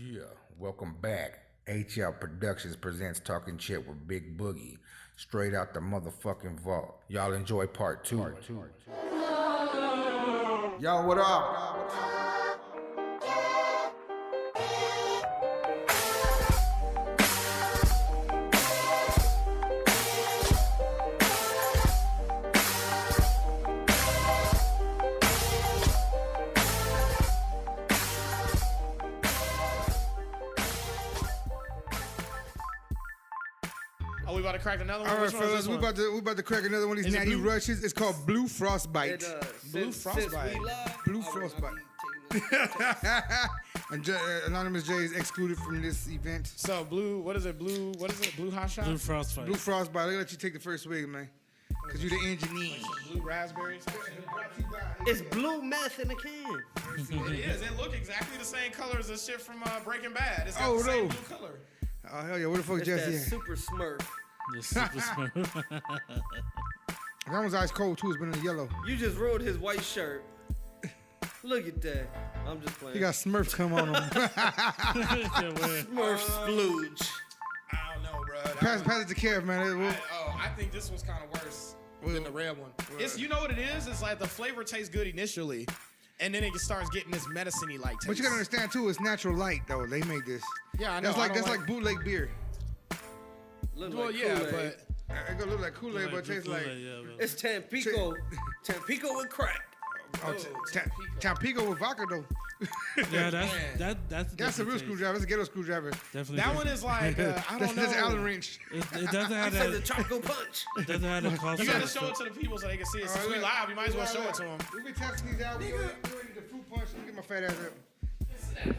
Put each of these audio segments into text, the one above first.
Yeah, welcome back. HL Productions presents Talking Chit with Big Boogie, straight out the motherfucking vault. Y'all enjoy part two. Yo, what up? Oh, we about to crack another one? All right, fellas, we about to crack another one of these natty rushes. It's called Blue Frostbite. Blue Frostbite. Blue Frostbite. And Anonymous J is excluded from this event. So blue, what is it? Blue hot shot? Blue Frostbite. Blue Frostbite. Let me let you take the first wig, man. Because you're the engineer. Blue raspberries. It's blue meth in a can. It is. It look exactly the same color as the shit from Breaking Bad. It's got Oh, the same no. blue color. Oh, hell yeah. What the fuck It's Jesse that at? super smurf. The super smooth. That one's ice cold, too. It's been in the yellow. You just ruined his white shirt. Look at that. I'm just playing. He got Smurfs come on him. Smurf splooge. I don't know, bro. Pass it to Kev, man. I think this one's kind of worse than the red one. It's, you know what it is? It's like the flavor tastes good initially, and then it starts getting this medicine-y like taste. But you gotta understand, too, it's natural light, though. They made this. Yeah, I know. That's like bootleg beer. Look Well, like yeah, Kool-Aid. but It gonna look like Kool-Aid, but it tastes like... It's Tampico. Tampico with crack. Oh, Tampico with vodka, though. Yeah, that's a real screwdriver. That's a ghetto screwdriver. Definitely. that one is like, I don't know. That's an Allen wrench. It doesn't have Say the that. Choco Punch. It doesn't have the cost. You gotta show it to the people so they can see it. Since we live, you might as well show it to them. We've been testing these out. We already need the fruit punch. Let me get my fat ass up. You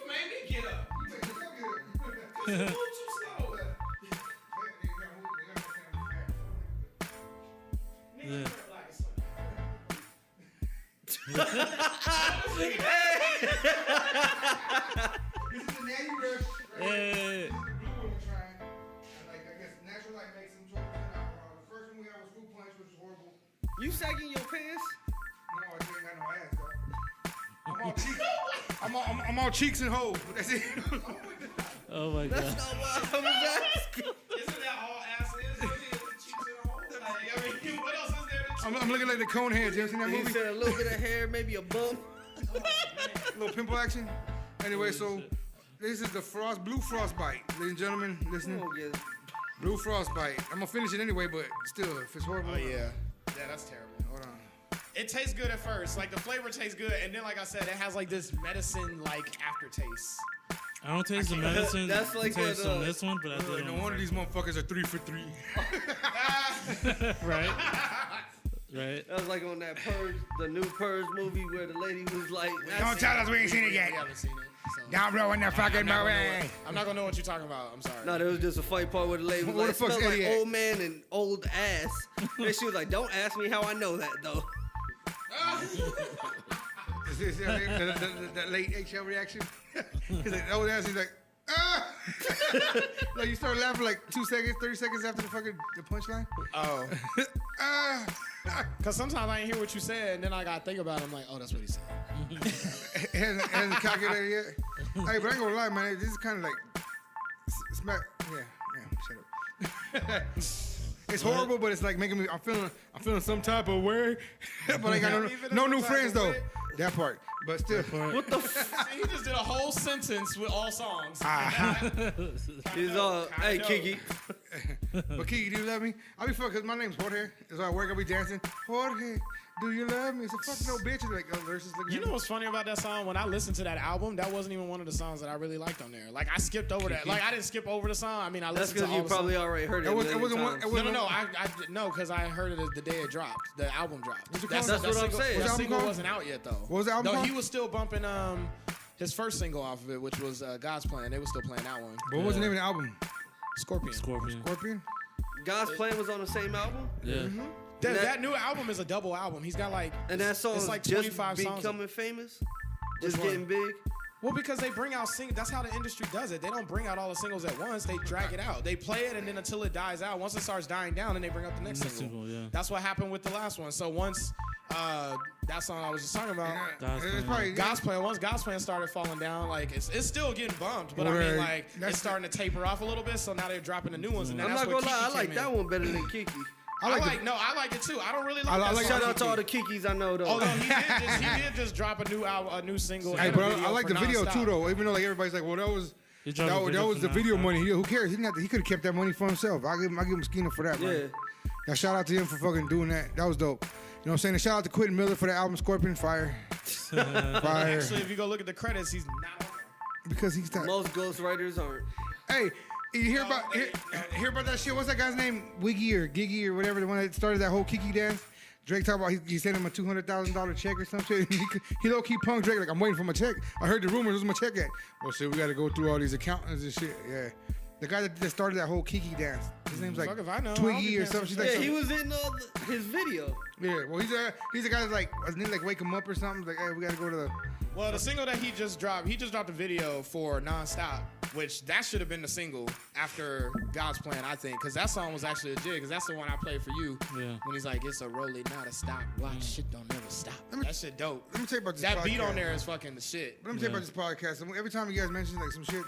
made me get up. You moved too slow. Yeah. This is the natty rush. Hey. This is the blue one we're trying. I guess natural light makes some 12% alcohol. The first one we got was fruit punch, which was horrible. You sagging your pants? No, I ain't got no ass, though. I'm all cheeks. I'm all cheeks and holes. That's it. Oh my That's god. not what I was asking. Isn't that all ass is? Really? Is it cheeks in a hole? Like, I mean, what else is there to I'm looking like the cone heads. You ever seen that He movie? said a little bit of hair, maybe a bump. A little pimple action. Anyway, so this is the Blue Frostbite. Ladies and gentlemen, listening. Oh, yeah. Blue Frostbite. I'm gonna finish it anyway, but still, if it's horrible. Oh, yeah. Yeah, that's terrible. Hold on. It tastes good at first. Like, the flavor tastes good. And then, like I said, it has, like, this medicine-like aftertaste. I don't taste the medicine. That's like taste that, on this one, but I do. No wonder these motherfuckers are 3 for 3. Right. Right. That was like on that Purge, the new Purge movie where the lady was like, Don't tell us we ain't seen it We yet. haven't seen it. So. Don't ruin the fucking I'm not gonna know movie. what- I'm not gonna know what you're talking about. I'm sorry. no, there was just a fight part where the lady was What like, the fuck's smell like Eddie at? old man and old ass. And she was like, don't ask me how I know that, though. Is that late HL reaction? He's like, old ass, he's like, ah! Like you start laughing like 2 seconds, 30 seconds after the punchline. Oh. Ah! Because sometimes I ain't hear what you said, and then I gotta think about it. I'm like, oh, that's what he said. Hasn't calculated yet. Hey, but I ain't gonna lie, man. This is kind of like smack. Yeah, shut up. It's horrible, but it's like making me. I'm feeling some type of way. But I got no new friends though. That part, but still. What the f? See, he just did a whole sentence with all songs. He's all, hey, Kiki. But Kiki, do you love me? I'll be fucking. Cause my name's Jorge. As I work, I'll be dancing. Jorge, do you love me? It's a fucking no bitch. It's like, oh, there's just looking. You know what's funny about that song? When I listened to that album, that wasn't even one of the songs that I really liked on there. Like, I skipped over that. Like, I didn't skip over the song. I mean, I That's listened to because all you the probably songs. already heard it. It wasn't one. No, because I heard it the day it dropped. The album dropped. What's it That's called? what I'm single, saying. That What's the single album wasn't out yet, though. What was the album No, called? he was still bumping his first single off of it, which was God's Plan. They were still playing that one. But what was the name of the album? Scorpion. Scorpion. God's Plan was on the same album? Yeah. That new album is a double album. He's got like And that song it's is like just 25 songs. becoming famous? Just one? getting big? Well, because they bring out singles. That's how the industry does it. They don't bring out all the singles at once. They drag it out. They play it, and then until it dies out. Once it starts dying down, then they bring out the next single. Yeah. That's what happened with the last one. So once That song I was just talking about. It's probably Gospel. Once Gospel started falling down, like it's still getting bumped, but I mean like it's starting to taper off a little bit. So now they're dropping the new ones, and then I'm that's not what gonna lie, Kiki I like came that in. one better than Kiki. I like it too. I don't really like that song. Shout out to all the Kikis I know though. Although he did just drop a new album, a new single. Hey, and but a video I like for the video Nonstop. too, though. Even though like everybody's like, well, that was dropped a video was for the video Nonstop. money. Who cares? He could have kept that money for himself. I give him Skeena for that, man. Yeah. Now shout out to him for fucking doing that. That was dope. You know what I'm saying? And shout out to Quentin Miller for the album Scorpion Fire. Fire. Actually, if you go look at the credits, he's not on there. Because he's not. Most ghostwriters aren't. Hey, you hear about that shit? What's that guy's name? Wiggy or Giggy or whatever, the one that started that whole Kiki dance? Drake talked about he sent him a $200,000 check or some shit. He low key punked Drake like, I'm waiting for my check. I heard the rumors. Where's my check at? Well, shit, we got to go through all these accountants and shit. Yeah, the guy that started that whole Kiki dance. His name's like Fuck if I know. Twiggy I'll or be something. She's dancing. like Yeah, some- he was in his video. Yeah, well, he's a guy that's like, I think like wake him up or something. Like, hey, we got to go to the. Well, the single that he just dropped a video for Nonstop, which that should have been the single after God's Plan, I think, because that song was actually a jig, because that's the one I played for you. Yeah. When he's like, it's a rolling, not a stop. Watch, shit don't never stop. That shit dope. Let me tell you about this That beat podcast. on there is fucking the shit. Let me tell you about this podcast. Every time you guys mention like some shit,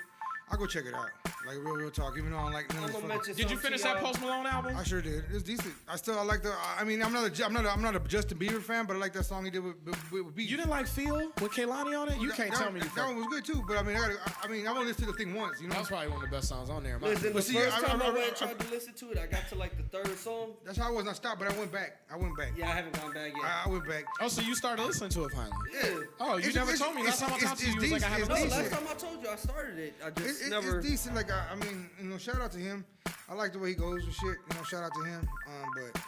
I go check it out. Like real talk. Even though I don't like none of I'm this gonna fucking- mention Did you something finish to that y'all. Post Malone album? I sure did. It's decent. I like the. I mean, I'm not a Justin Bieber fan, but I like that song he did with Beat. You didn't like Feel with Kehlani on it? You can't tell me. that one was good too. But I mean, I only listened to the thing once. You know. That's probably one of the best songs on there. in my Listen, opinion. the see, first I- time I, I- went I- and tried to listen to it, I got to like the third song. That's how I was. I stopped, but I went back. Yeah, I haven't gone back yet. I went back. Oh, so you started listening to it finally? Yeah. Oh, you never told me. Last time I talked to you, you was like, I haven't No, it's listened last to it. time I told you I started it. I just It's never. decent. Like I mean, you know, shout out to him. I like the way he goes with shit. You know, shout out to him. But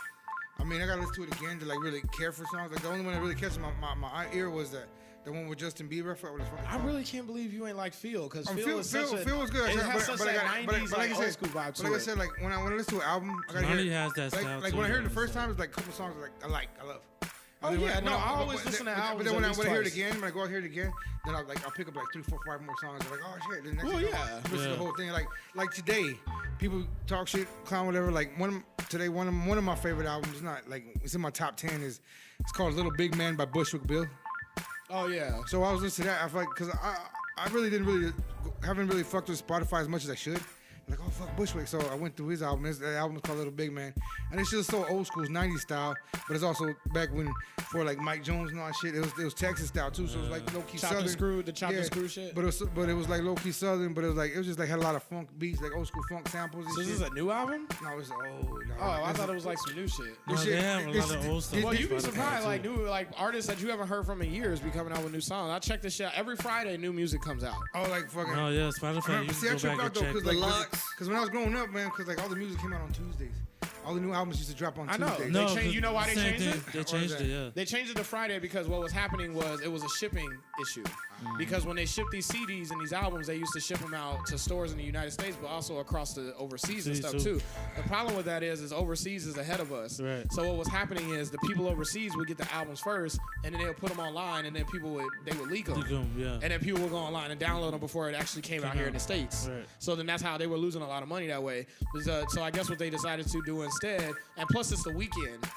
I mean, I gotta listen to it again to like really care for songs. Like the only one that really catches my ear was the one with Justin Bieber. I forgot what it's fucking I called. really can't believe you ain't like Feel, because Phil, Feel is such a... Phil was good. It but- has such but I that got- 90s, but like, like I old said, school vibe but to like I it. said, like when I listen to an album, I gotta Money hear. has that style Like too, when I heard it the though, first so. time, it's like a couple songs I love. Oh, And then yeah, when no, I but- always but- listen to but- albums But then at when I least hear it twice. again, when I go out here it again, then I'll pick up like 3, 4, 5 more songs. I'm like, oh shit. Then next Well, thing you know, yeah. listen to Yeah. the whole thing. Like today, people talk shit, clown, whatever. Like one of my favorite albums, not like it's in my top 10. It's called Little Big Man by Bushwick Bill. Oh, yeah. So I was listening to that. I feel like because I haven't really fucked with Spotify as much as I should. Like, oh fuck Bushwick. So I went through his album. That album is called Little Big Man, and it's just so old school, 90s style. But it's also back when for like Mike Jones and all that shit. It was Texas style too. So it was like low key Chop southern. and screw, the chop and screw shit. But it was like low key southern. But it was just like had a lot of funk beats, like old school funk samples and So shit. this is a new album? No, it's old. Oh, I thought it was like some new shit. No, This they shit- have a this- lot of old stuff. this- Well, on you'd be Spotify, surprised, too. like new artists that you haven't heard from in years be coming out with new songs. I check this shit out. Every Friday, new music comes out. Oh, like fucking. Oh yeah, Spotify. You See, I can go trip back out and though, check. cause The like, locks. cause when I was growing up, man, cause like all the music came out on Tuesdays. All the new albums used to drop on I know. Tuesdays. No. They changed- you know why they same changed thing. it? They Or is changed that- it, yeah. They changed it to Friday because what was happening was it was a shipping issue. Because when they shipped these CDs and these albums, they used to ship them out to stores in the United States, but also across the overseas and stuff Overseas, too. The problem with that is overseas is ahead of us. Right. So what was happening is the people overseas would get the albums first, and then they would put them online, and then they would leak them. Leak 'em, yeah. And then people would go online and download them before it actually came out here in the States. Right. So then that's how they were losing a lot of money that way. So I guess what they decided to do instead, and plus it's the weekend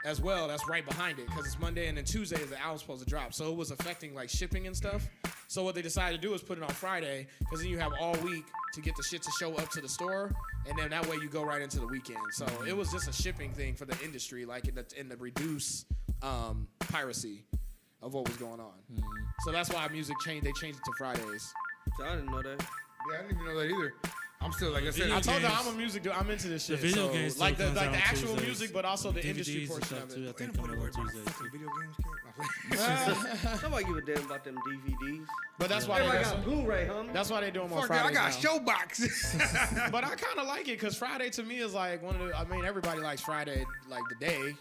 as well, that's right behind it, because it's Monday and then Tuesday is the album's supposed to drop. So it was affecting like shipping and stuff. So what they decided to do is put it on Friday, because then you have all week to get the shit to show up to the store, and then that way you go right into the weekend. So it was just a shipping thing for the industry, like in the reduce piracy of what was going on. So that's why music changed. They changed it to Fridays. So I didn't know that. Yeah, I didn't even know that either. I'm still like I said. I told you games- I'm a music dude. I'm into this shit. video so, games still like the comes out on actual Tuesdays. music, but also the industry DVDs and portion stuff of too. I it. think coming out on Tuesdays. too. Video games, kid. Nobody give a damn about them DVDs. But that's why Everybody they, got Blu-ray, homie. that's why they do them on Fuck that, I Fridays got now. Showbox. But I kind of like it because Friday to me is like one of the. I mean, everybody likes Friday, like the day.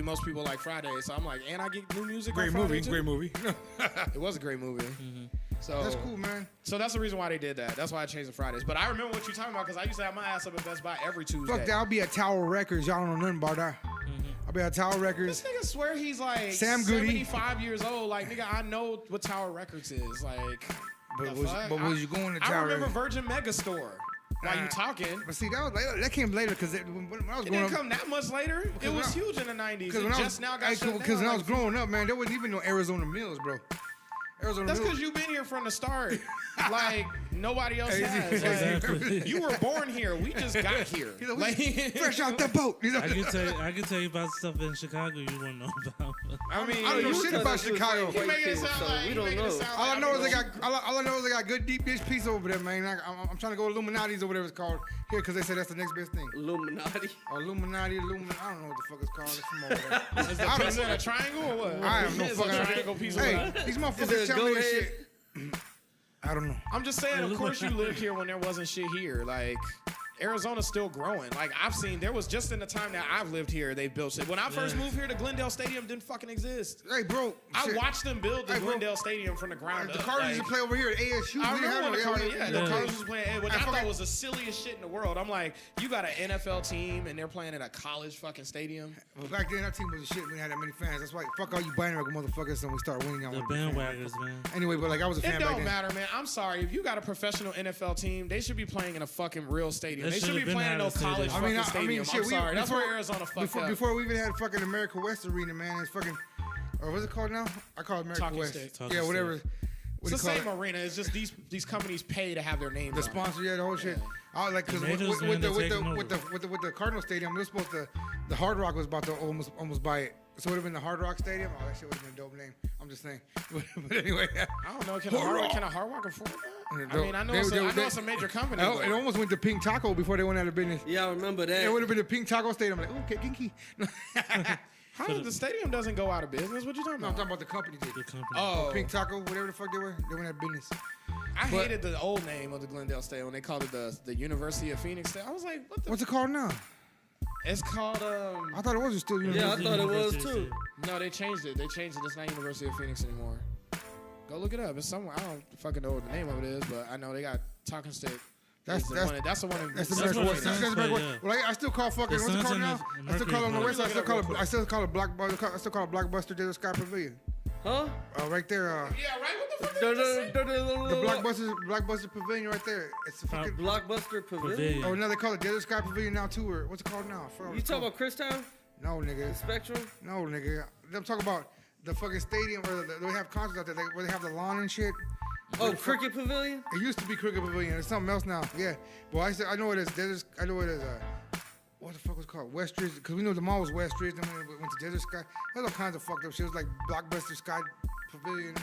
Most people like Friday, so I'm like, and I get new music. Great on Friday movie, too. great movie. It was a great movie. So That's cool, man. So that's the reason why they did that. That's why I changed the Fridays. But I remember what you're talking about because I used to have my ass up at Best Buy every Tuesday. Fuck that, I'll be at Tower Records. Y'all don't know nothing about that. I'll be at Tower Records. This nigga swear he's like Sam Goody. 75 years old. Like, nigga, I know what Tower Records is. Like, But the was fuck? you going to I Tower remember Records? Virgin Megastore. while you talking. But see, that came later because when I was It growing didn't up. come that much later. It was huge in the 90s. It just now got shut down. Because when I was growing up, man, there wasn't even no Arizona Mills, bro. Arizona That's Mills. because you've been here from the start. Like, nobody else has. Exactly. Like, you were born here. We just got here. He's like, Like, fresh out the boat. He's like, I can tell you about stuff in Chicago you wouldn't know about. I mean, I don't know you- shit about Chicago. He making it So sound like we he don't making it know. sound All like I know is they know. got all I know is they got good deep dish pizza over there, man. I'm trying to go Illuminati's or whatever it's called here because they said that's the next best thing. Illuminati. Or Illuminati. I don't know what the fuck it's called. It's from over there. Is the pizza in a triangle or what? I have no Is fucking a triangle idea. pizza. Hey, these Is it motherfuckers a tell me this go shit. I don't know. I'm just saying, of course you lived here when there wasn't shit here. Like, Arizona's still growing. Like, I've seen, there was just in the time that I've lived here, they built shit. When I first moved here, the Glendale Stadium didn't fucking exist. Hey, bro. I shit. watched them build the Hey, bro. Glendale Stadium from the ground The up. Cardinals Like, used to play over here at ASU. I We didn't remember have when the no Cardinals, the Cardinals. Cardinals was playing, which I fucking- thought was the silliest shit in the world. I'm like, you got an NFL team and they're playing at a college fucking stadium. Well, back then, our team was a shit. We didn't have that many fans. That's why, fuck all you bandwagon motherfuckers, and we start winning. The bandwagons, man. Anyway, but like I was a fan It back don't then. matter, man. I'm sorry. If you got a professional NFL team, they should be playing in a fucking real stadium. They They should be should've been playing in no had a stadium. college fucking stadium. shit, I'm sorry. That's where Arizona fucked up. Before we even had fucking America West Arena, man, it's fucking, or what's it called now? I call it America Talking West. Stick. Talking Yeah, whatever. Stick. What It's do the you call same it? arena. It's just these companies pay to have their names The on it. sponsor, yeah, the whole shit. I was like, because Tomatoes, man, they're taking with the Cardinal Stadium, we were supposed to, the Hard Rock was about to almost buy it. So it would have been the Hard Rock Stadium. Oh, that shit would have been a dope name. I'm just saying. But anyway, I don't know. Can a Hard Rock afford that? I mean, I know it's a major company. it but- almost went to Pink Taco before they went out of business. Yeah, I remember that. It would have been the Pink Taco Stadium. I'm like, okay, kinky. How did the stadium doesn't go out of business? What you talking No, I'm about? talking about the company did. The company. Oh, Pink Taco, whatever the fuck they were, they went out of business. I but- hated the old name of the Glendale Stadium when they called it the University of Phoenix Stadium. I was like, what the? What's it called now? It's called I thought it was still Yeah, I University. thought it was University too. No, they changed it. It's not University of Phoenix anymore. Go look it up. It's somewhere. I don't fucking know what the name of it is, but I know they got Talking Stick. That's the the one. That's the one. In- That's the That's America what West. it That's sounds the America like, West. Well, I still call fucking, The what's it called Suns now? and I still call it on the Mercury West. I still Real quick. call it Blockbuster. I still call it Blockbuster Desert Sky Pavilion. Huh? Right there. Yeah, right. What the fuck? The Blockbuster Pavilion right there. It's a fucking. Blockbuster Pavilion. Pavilion. Oh, now they call it Desert Sky Pavilion now too. Or what's it called now? I forgot what You it's talking called. about Christown? No, nigga. Spectrum? No, nigga. I'm talking about the fucking stadium where they have concerts out there, where they have the lawn and shit. Oh, Cricket Pavilion? It used to be Cricket Pavilion. It's something else now. Yeah. Well, I know it is. I know it is. What the fuck was it called? Westridge. Because we know the mall was Westridge. Then we went to Desert Sky. There's all kinds of fucked up shit. It was like Blockbuster Sky Pavilion.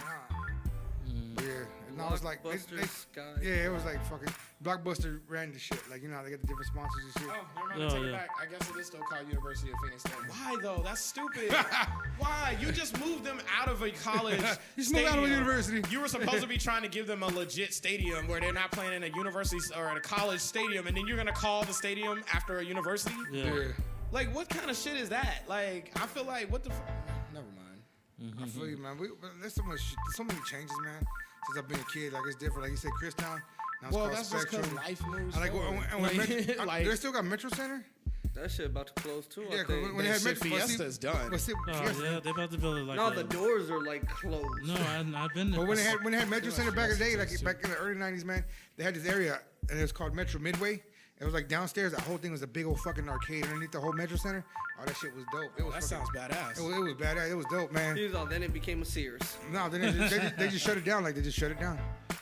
Yeah. And now it's like. Blockbuster Sky. Yeah, it was like fucking. Blockbuster ran the shit. Like, you know, they get the different sponsors and shit. Oh, never mind. I take it back. I guess it is still called University of Phoenix Stadium. Why though? That's stupid. Why? You just moved them out of a college You just stadium. moved out of a university. You were supposed to be trying to give them a legit stadium where they're not playing in a university or at a college stadium, and then you're gonna call the stadium after a university. Yeah. Like, what kind of shit is that? Like, I feel like what the. Never mind. I feel you, man. There's so much shit, so many changes, man. Since I've been a kid, like it's different. Like you said, Christown. Now it's Well, called that's just because Spectrum. life moves. I like forward. when Like, they still got Metro Center. That shit about to close too, Yeah, I 'cause think. when they had shit, Metro, Fiesta's done. But see, Oh, Fiesta- yeah, they about to build it like No, that. the doors are like closed. No, I've been there. But when they had Metro Center back in the day, Fiesta's like too. back in the early '90s, man, they had this area and it was called Metro Midway. It was like downstairs. That whole thing was a big old fucking arcade underneath the whole Metro Center. Oh, that shit was dope. It was That fucking- sounds badass. It was badass. It was dope, man. Then it became a Sears. No, then they just shut it down. Like they just shut it down.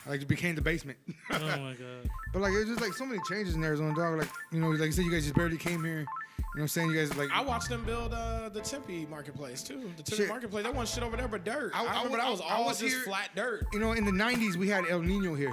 Like it became the basement. Oh my god. But like it was just like so many changes in Arizona, dog. Like, you know, like you said, you guys just barely came here. You know what I'm saying? You guys like. I watched them build the Tempe marketplace too. The Tempe Shit. marketplace, that wasn't shit over there but dirt. I remember that was I all was just here- flat dirt. You know, in the '90s we had El Nino here.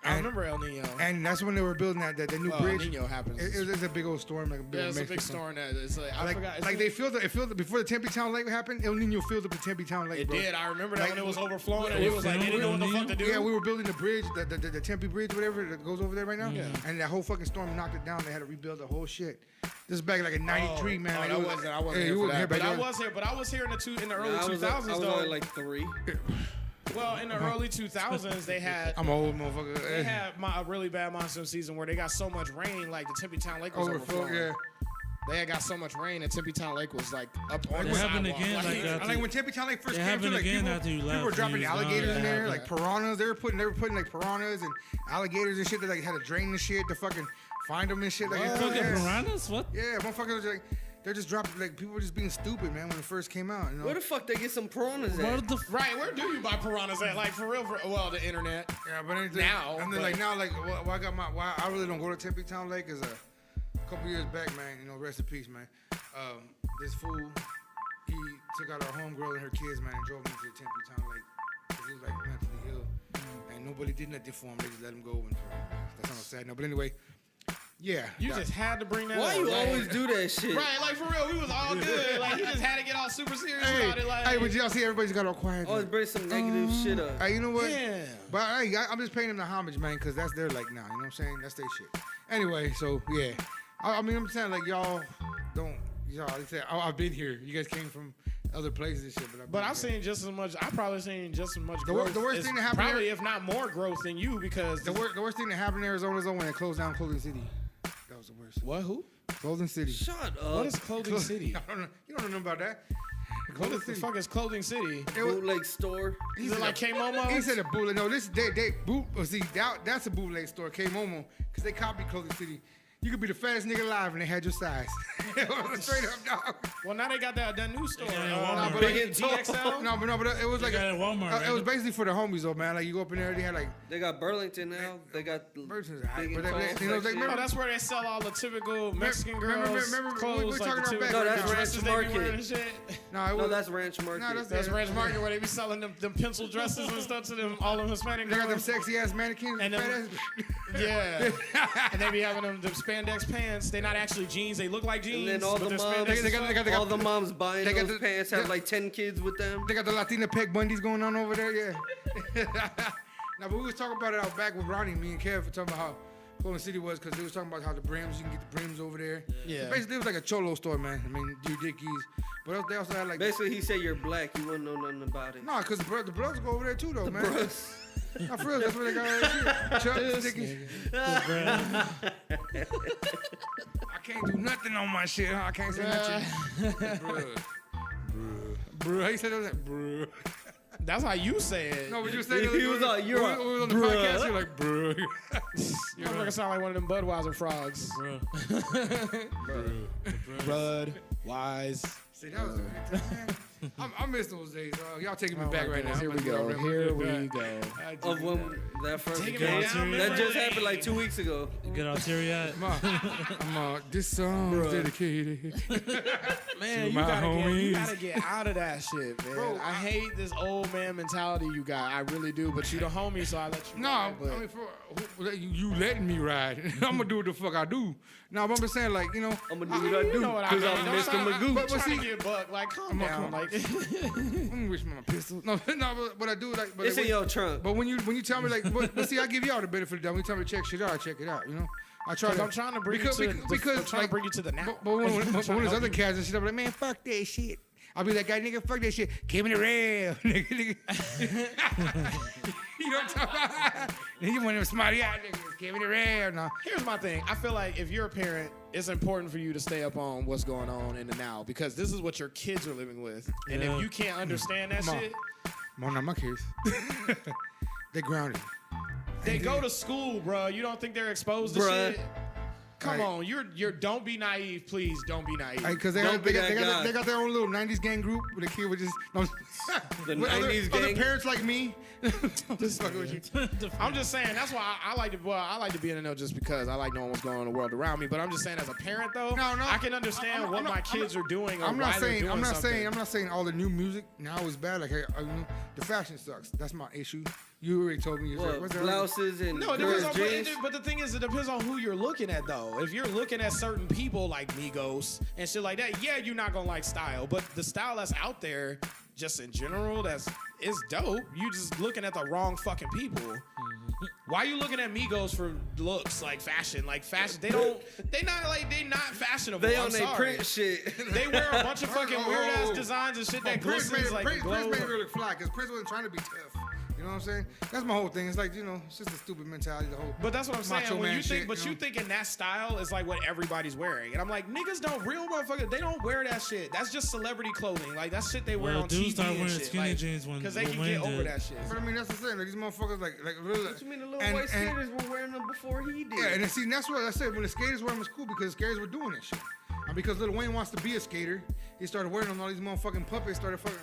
I remember El Nino. And that's when they were building that new Well, El bridge. Nino happens. It was a big old storm, like a big Yeah, old it's a big Mexican storm. That it's like I forgot. Like they filled it before the Tempe Town Lake happened. El Nino filled up the Tempe Town Lake. It bro. did. I remember that Like, when it was overflowing. And it was like they didn't know what the fuck to do. Yeah, we were building the bridge, the Tempe Bridge, whatever that goes over there right now. Yeah. And that whole fucking storm knocked it down. They had to rebuild the whole shit. This is back like in '93, man. Like, I it was- wasn't yeah, here you for weren't that. back But I then. was here. But I was here in the early I was 2000s only though. like 3. Well, in the early 2000s, they had. I'm an old motherfucker. They had a really bad monsoon season where they got so much rain, like the Tempe Town Lake was Overflow, overflowing. yeah. they had got so much rain that Tempe Town Lake was like up on It the happened sidewalk. again, Like, like that. I like when Tempe Town Lake first It came to, happened like again after you people left were and dropping you was gone. alligators in there, Yeah. like piranhas. They were putting like piranhas and alligators and shit that like had to drain the shit to fucking find them and shit. Like, Fucking yeah. piranhas? What? Yeah, motherfuckers was like, they're just dropping, like, people were just being stupid, man, when it first came out, you know? Where the fuck they get some piranhas at? What the right, where do you buy piranhas at? Like for real? Well, the internet. Yeah, but anything, Now, and then but- like now, like, why I really don't go to Tempe Town Lake is a couple years back, man, you know, rest in peace, man. This fool, he took out our homegirl and her kids, man, and drove them to Tempe Town Lake. 'Cause he was like mentally ill, and nobody did nothing for him. They just let him go. And that's not sad. No, but anyway, yeah. You just had to bring that Why up. you like- always do that shit? Right, like for real, we was all good. Like he just had to get all super serious Hey, about it. Like, hey, but y'all see everybody's got all quiet. Always bring some negative shit up. Hey, you know what? yeah. But hey, I'm just paying them the homage, man, because that's their like now. You know what I'm saying? That's their shit. Anyway, so yeah. I mean, I'm saying like y'all don't. Y'all say, oh, I've been here. You guys came from other places and shit, But I've seen just as much. I probably seen just as much The wor- growth. the worst as- thing that happened probably here- if not more growth than you, because the worst thing that happened in Arizona is when they closed down Clothing City. That was the worst. what? Who? Clothing City. Shut up. What is Clothing City? I don't know. You don't know about that. What Clothing the City. fuck is Clothing City? It was, bootleg store? Is it like K-Momo? he said a bootleg. No, this see that's a bootleg store, K-Momo, because they copied Clothing City. You could be the fattest nigga alive and they had your size. Straight up, dog. Well, now they got that new store. Yeah, Walmart. but Big like DXL. No, but it was like got it at Walmart, it was right? basically for the homies though, man. Like you go up in there, they had like They got Burlington now. They got Burlington's big alright, but and they- tall you know, they- section. remember- Oh, that's where they sell all the typical Mexican Remember- girls remember- clothes, we're like talking the about typical back No, that's dresses Ranch they be wearing and Market. shit. no, it No, was, that's Ranch Market. That's Ranch Market where they be selling them pencil dresses and stuff to them all them Hispanic they got them girls. sexy ass mannequins And and them- fat ass. Yeah, and they be having them spandex pants. They're not actually jeans. They look like jeans. And then all but the they're moms, spandex as fuck. all the moms buying they got those the- pants have like 10 kids with them. They got the Latina Peg Bundys going on over there, yeah. Now, but we was talking about it out back with Ronnie, me and Kev, were talking about how Clothing City was, because they was talking about how the brims, you can get the brims over there. Yeah. So basically, it was like a cholo store, man. I mean, you dickies. But they also had like... Basically, he said you're black. You wouldn't know nothing about it. No, because the Bloods go over there too, though, man. Bruh. No, for real, that's where they got all that shit. Chuck, sticky. I can't do nothing on my shit, huh? I can't say nothing. Bruh. Bruh. How you said that? Bruh. That's how you say it. No, but you were saying He was like, you're we was on the bruh. podcast, you're like, bruh. You motherfucker sound like one of them Budweiser frogs. Bro. Bud, wise. See, that was a good time, man. I miss those days. Y'all taking me Oh back my right now. goodness, I'm about to go. Here we go. Of when that first Taking game. me down That memory just lane. happened like 2 weeks ago. Get all teary eyed. This song's dedicated. Man, you my homies. gotta get out of that shit, man. Bro, I hate this old man mentality you got. I really do. But you the homie, so I let you. No, ride, but I mean, you letting me ride. I'm gonna do what the fuck I do. No, but I'm just saying, like, you know. I'm gonna do what I do you know what I because mean. I'm Don't Mr. try- Magoo. but trying see- to get buck. Like, calm on, down. come on. Like, I'm gonna wish my pistol. No, but I do like. But It's in your trunk. But when you tell me like, but see, I give y'all the benefit of the doubt. When you tell me to check shit out, I check it out. You know, I try. Because I'm trying to bring you to because I'm trying to bring you to the now. But when I'm trying to there's help other you. cats and shit, I'm like, man, fuck that shit. I'll be like, guy, nigga, fuck that shit. Give me the rail, nigga. You know what I'm talking about? Then you want them smarty out niggas. Give me the rail. No. Here's my thing. I feel like if you're a parent, it's important for you to stay up on what's going on in the now because this is what your kids are living with. And Yeah. if you can't understand that Come on. shit, Well, not my kids. They grounded. they go to school, bro. You don't think they're exposed to Bruh. shit? Come Right. on, you're don't be naive, please. Don't be naive. Because they, Don't be that guy. they got their own little 90s gang group where the kid would just. No, The with other 90s other gang? parents like me. Just fucking with you. I'm just saying that's why I like to. Well, I like to be in the know just because I like knowing what's going on in the world around me. But I'm just saying, as a parent, though, No, I can understand I'm what not- my kids are doing or I'm why not they're saying. doing I'm not something. saying. I'm not saying all the new music now is bad. Like, the fashion sucks. That's my issue. You already told me. What, What's that? blouses and No, it depends girls' on. jeans? But the thing is, it depends on who you're looking at, though. If you're looking at certain people like Migos and shit like that, yeah, you're not gonna like style. But the style that's out there, just in general, it's dope. You just looking at the wrong fucking people. Why are you looking at Migos for looks like fashion? Like fashion, they not fashionable. They I'm on their sorry. print shit. They wear a bunch of fucking Oh, weird ass oh. designs and shit that Prince glistens like made glow. it look fly because Prince wasn't trying to be tough. You know what I'm saying? That's my whole thing. It's like, you know, it's just a stupid mentality. The whole. But that's what I'm saying. macho When man you think, shit, but you you know? think in that style is like what everybody's wearing, and I'm like, niggas don't real motherfuckers. They don't wear that shit. That's just celebrity clothing. Like that's shit they wear on dudes TV start and wearing shit. skinny Like, jeans when because they can Wayne get over did. that shit. But I mean, that's the thing. Like these motherfuckers, like really. What you mean the little white skaters were wearing them before he did? Yeah, and then, see, that's what I said. When the skaters wear them, it's cool because the skaters were doing that shit. And because Lil Wayne wants to be a skater, he started wearing them. All these motherfucking puppets started fucking.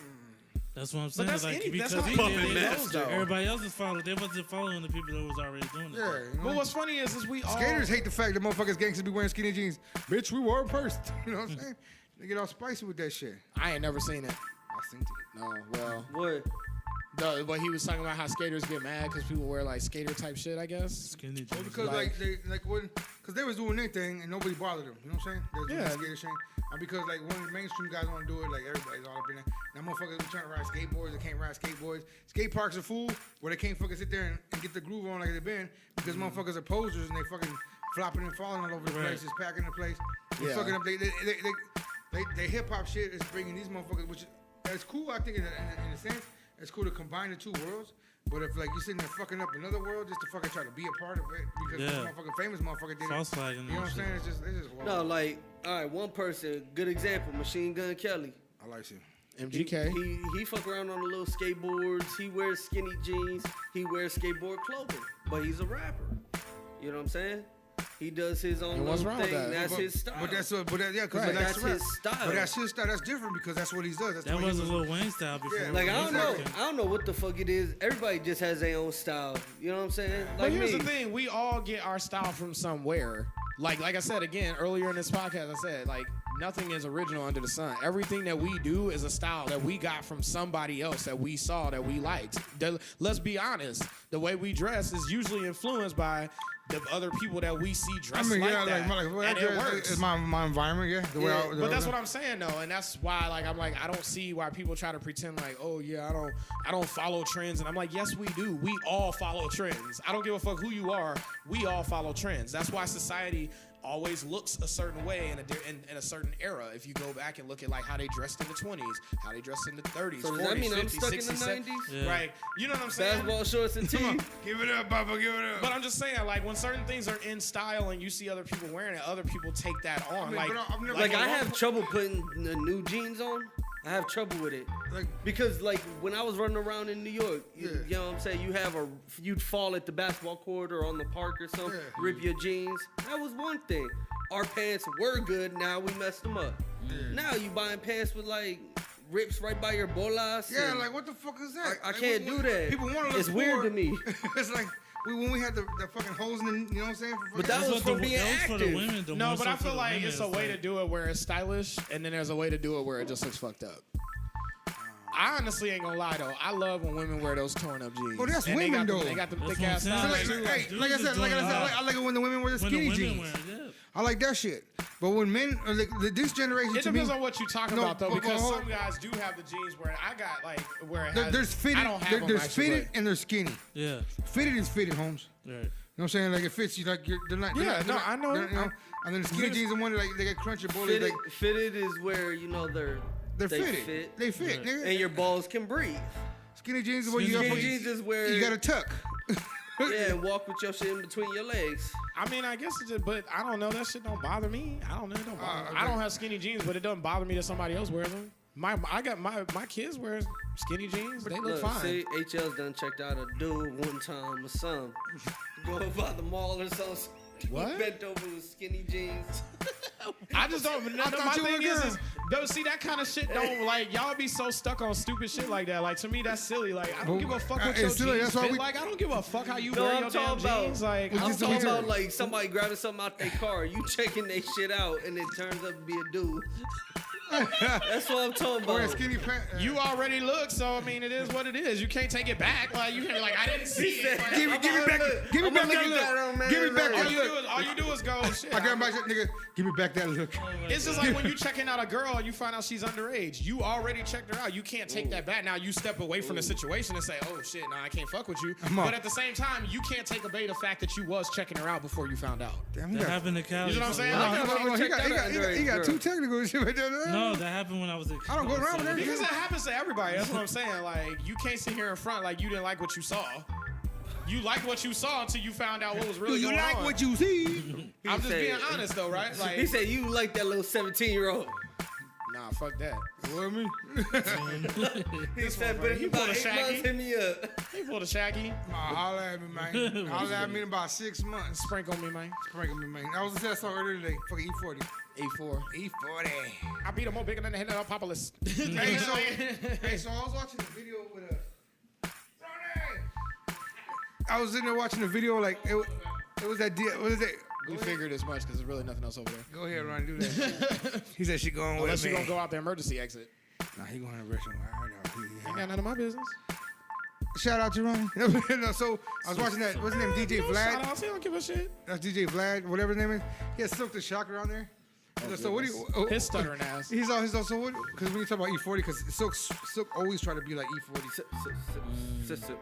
That's what I'm saying. that's Like, any- because that's he how did anything it, goes, though. everybody else is following. They wasn't following the people that was already doing it. Yeah, you know? But what's funny is we all Skaters hate the fact that motherfuckers gangsters be wearing skinny jeans. Bitch, we wore them first. You know what I'm saying? They get all spicy with that shit. I ain't never seen it. I seen it. No, well, What? but he was talking about how skaters get mad because people wear like skater type shit. I guess. Skinny Well, jeans. because because they was doing their thing and nobody bothered them. You know what I'm saying? They was doing Yeah. the skater shit. And because like when the mainstream guys want to do it, like everybody's all up in there. Now motherfuckers be trying to ride skateboards, they can't ride skateboards. Skate parks are full where they can't fucking sit there and get the groove on like they've been because motherfuckers are posers and they fucking flopping and falling all over the place, just packing the place. They Yeah. fucking up. They hip hop shit is bringing these motherfuckers, which is cool. I think in a sense, it's cool to combine the two worlds. But if like you're sitting there fucking up another world just to fucking try to be a part of it because this motherfucking famous motherfucker did False it. flagging You know what I'm and saying? shit. It's just wild. No, like, all right, one person, good example, Machine Gun Kelly. I like you. MGK. He fuck around on the little skateboards. He wears skinny jeans. He wears skateboard clothing, but he's a rapper. You know what I'm saying? He does his own And what's little wrong with thing. that? That's his style. But that's yeah, because Right. that's That's rap. his style. But that's his style. That's different because that's what he does. That's the That way was a he Lil Wayne style before. Yeah, Like, I don't know. Exactly. I don't know what the fuck it is. Everybody just has their own style. You know what I'm saying? But Like here's me. the thing: we all get our style from somewhere. Like I said again earlier in this podcast, I said like nothing is original under the sun. Everything that we do is a style that we got from somebody else that we saw that we liked. Let's be honest: the way we dress is usually influenced by the other people that we see dressed like that, and it works. It's my environment, yeah. The way Yeah, I, But that's what I'm saying though, and that's why like I'm like I don't see why people try to pretend like, oh yeah, I don't follow trends, and I'm like, yes we do. We all follow trends. I don't give a fuck who you are. We all follow trends. That's why society always looks a certain way in a certain era. If you go back and look at like how they dressed in the 20s, how they dressed in the 30s, So 40s, does that mean I'm 50s, stuck in the 60s, 90s? Yeah. right? You know what I'm saying? Basketball shorts and tee. Give it up, Papa, give it up. But I'm just saying, like, when certain things are in style and you see other people wearing it, other people take that on. mean, like, but I've never- Like, I one have trouble putting the new jeans on. I have trouble with it. Like, Because like when I was running around in New York, Yeah. you know what I'm saying, you'd fall at the basketball court or on the park or something, Yeah. rip your jeans. That was one thing. Our pants were good, now we messed them up. Now you buying pants with like rips right by your bolas. yeah, and like what the fuck is that? I Like, can't do that. People want to look It's weird forward. to me. It's like when we had the fucking holes in the, you know what I'm saying? But that was for being for the active. women. The no, more but so I for feel the like women, it's a way to do it where it's stylish, and then there's a way to do it where it just looks fucked up. I honestly ain't gonna lie though. I love when women wear those torn up jeans. Well, that's And they women, got though. They got them That's thick ass what I'm thighs saying. too. Hey, like I said, I like it when the women wear the when the skinny women jeans. wear it, yeah. I like that shit. But when men, this generation, It to me, depends on what you talking No, about though, but because hold- some guys do have the jeans where I got like where it has, there's fitted, I don't have them there's actually, fitted but- and there's skinny. Yeah. Fitted is fitted, Holmes. Right. You know what I'm saying? Like it fits you. Like they're not. Yeah, they're no, not, I know. they're, you know. And then the skinny jeans, the one that like they get crunchy bullies. Fitted, Like fitted is where you know they're they fitted. fit, They fit, nigga. and your balls can breathe. Skinny jeans is where you got. Skinny jeans is where You got to tuck. yeah, and walk with your shit in between your legs. I mean, I guess it's just, but I don't know. That shit don't bother me. I don't know. It don't bother me. okay. I don't have skinny jeans, but it doesn't bother me that somebody else wears them. My kids wear skinny jeans. They look fine. See, HL's done checked out a dude one time or something. Going by the mall or something. What? Bent over with skinny jeans. I just don't. No, thought my you were thing a girl. is, don't see that kind of shit. Don't like y'all be so stuck on stupid shit like that. Like to me, that's silly. Like I don't give a fuck what It's your silly, jeans that's why fit we- like. I don't give a fuck how you No, wear I'm your damn talking about- jeans. Like We I'm just talking don't about care. like somebody grabbing something out their car, you checking their shit out, and it turns up to be a dude. That's what I'm talking Wearing about. skinny pants. you already look, so I mean, it is what it is. You can't take it back. Like you can like I didn't see it. Like, Give me back that look. Give me back that look. all you do is go shit. I grab my shit, nigga. Give me back that look. It's just like when you checking out a girl and you find out she's underage. You already checked her out. You can't take that back. Now you step away from the situation and say, "Oh shit, no, I can't fuck with you." on. But at the same time, you can't take away the fact that you was checking her out before you found out. Damn, he That got, happened to Cali. You know what I'm saying? Nah, Like, he he got checked out an too underage technical and shit right there. No, No, that happened when I was a kid. I don't go around with that. Because it happens to everybody. That's what I'm saying. Like, you can't sit here in front like you didn't like what you saw. You liked what you saw until you found out what was really going on. Do you like what you see? I'm just being honest, though, right? Like, He said you like that little 17-year-old. nah, fuck that. What me? He said, but He he pulled about a 8 Shaggy. months, hit me up. He pulled a Shaggy. Holla at me, man. Holla at me in about 6 months. Sprinkle me, man. Sprinkle me, man. I was gonna say I saw earlier today. Fucking E40. E4. E40. I beat him more bigger than the head of Apocalypse. Hey, so I was watching the video with I was in there watching the video like it was that deal. What is it? We figured as much because there's really nothing else over there. Go ahead, Ron, do that. He said she going with Unless me. you're going to go out the emergency exit. Nah, he going to the restroom. All right, Ain't got none of my business. Shout out to Ron. No, so I was watching that. What's his name? DJ No Vlad. shout outs, he don't give a shit. That's DJ Vlad, whatever his name is. He has Silk the Shocker on there. So what do you? His stuttering ass. He's also what? Because when you talk about E40, because Silk always try to be like E40.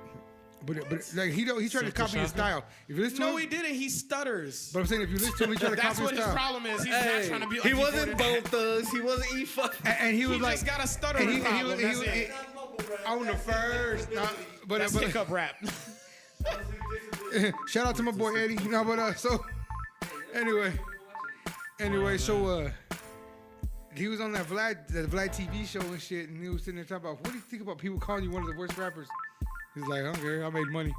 But like he tried to copy his style. If you listen to No, him, he didn't. He stutters. but I'm saying if you listen to him, he tried to That's copy what his his style. problem is. He's Hey, not trying to be like he wasn't E40. Bone Thugs. He wasn't E5. And he was He like, just got a stuttering problem. That's it. on the first. But That's hiccup rap. shout out to my boy Eddie. You know, but so anyway, so he was on that Vlad TV show and shit, and he was sitting there talking about what do you think about people calling you one of the worst rappers? He's like, I don't care, I made money.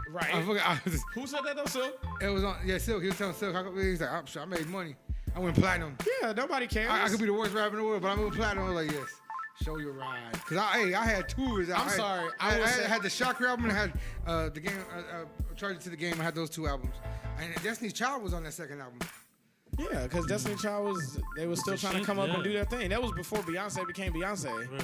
Right. Who said that though, Silk? It was on, Silk. He was telling Silk, he's like, I made money. I went platinum. Yeah, nobody cares. I could be the worst rapper in the world, but I went platinum. I was like, yes, show your ride. Cause I had two of his. I'm sorry. I had the Shocker album and I had the game. Charge It to the Game. I had those two albums, and Destiny's Child was on that second album. Yeah, because Destiny Child they was still trying to come up and do their thing. That was before Beyonce became Beyonce. Right.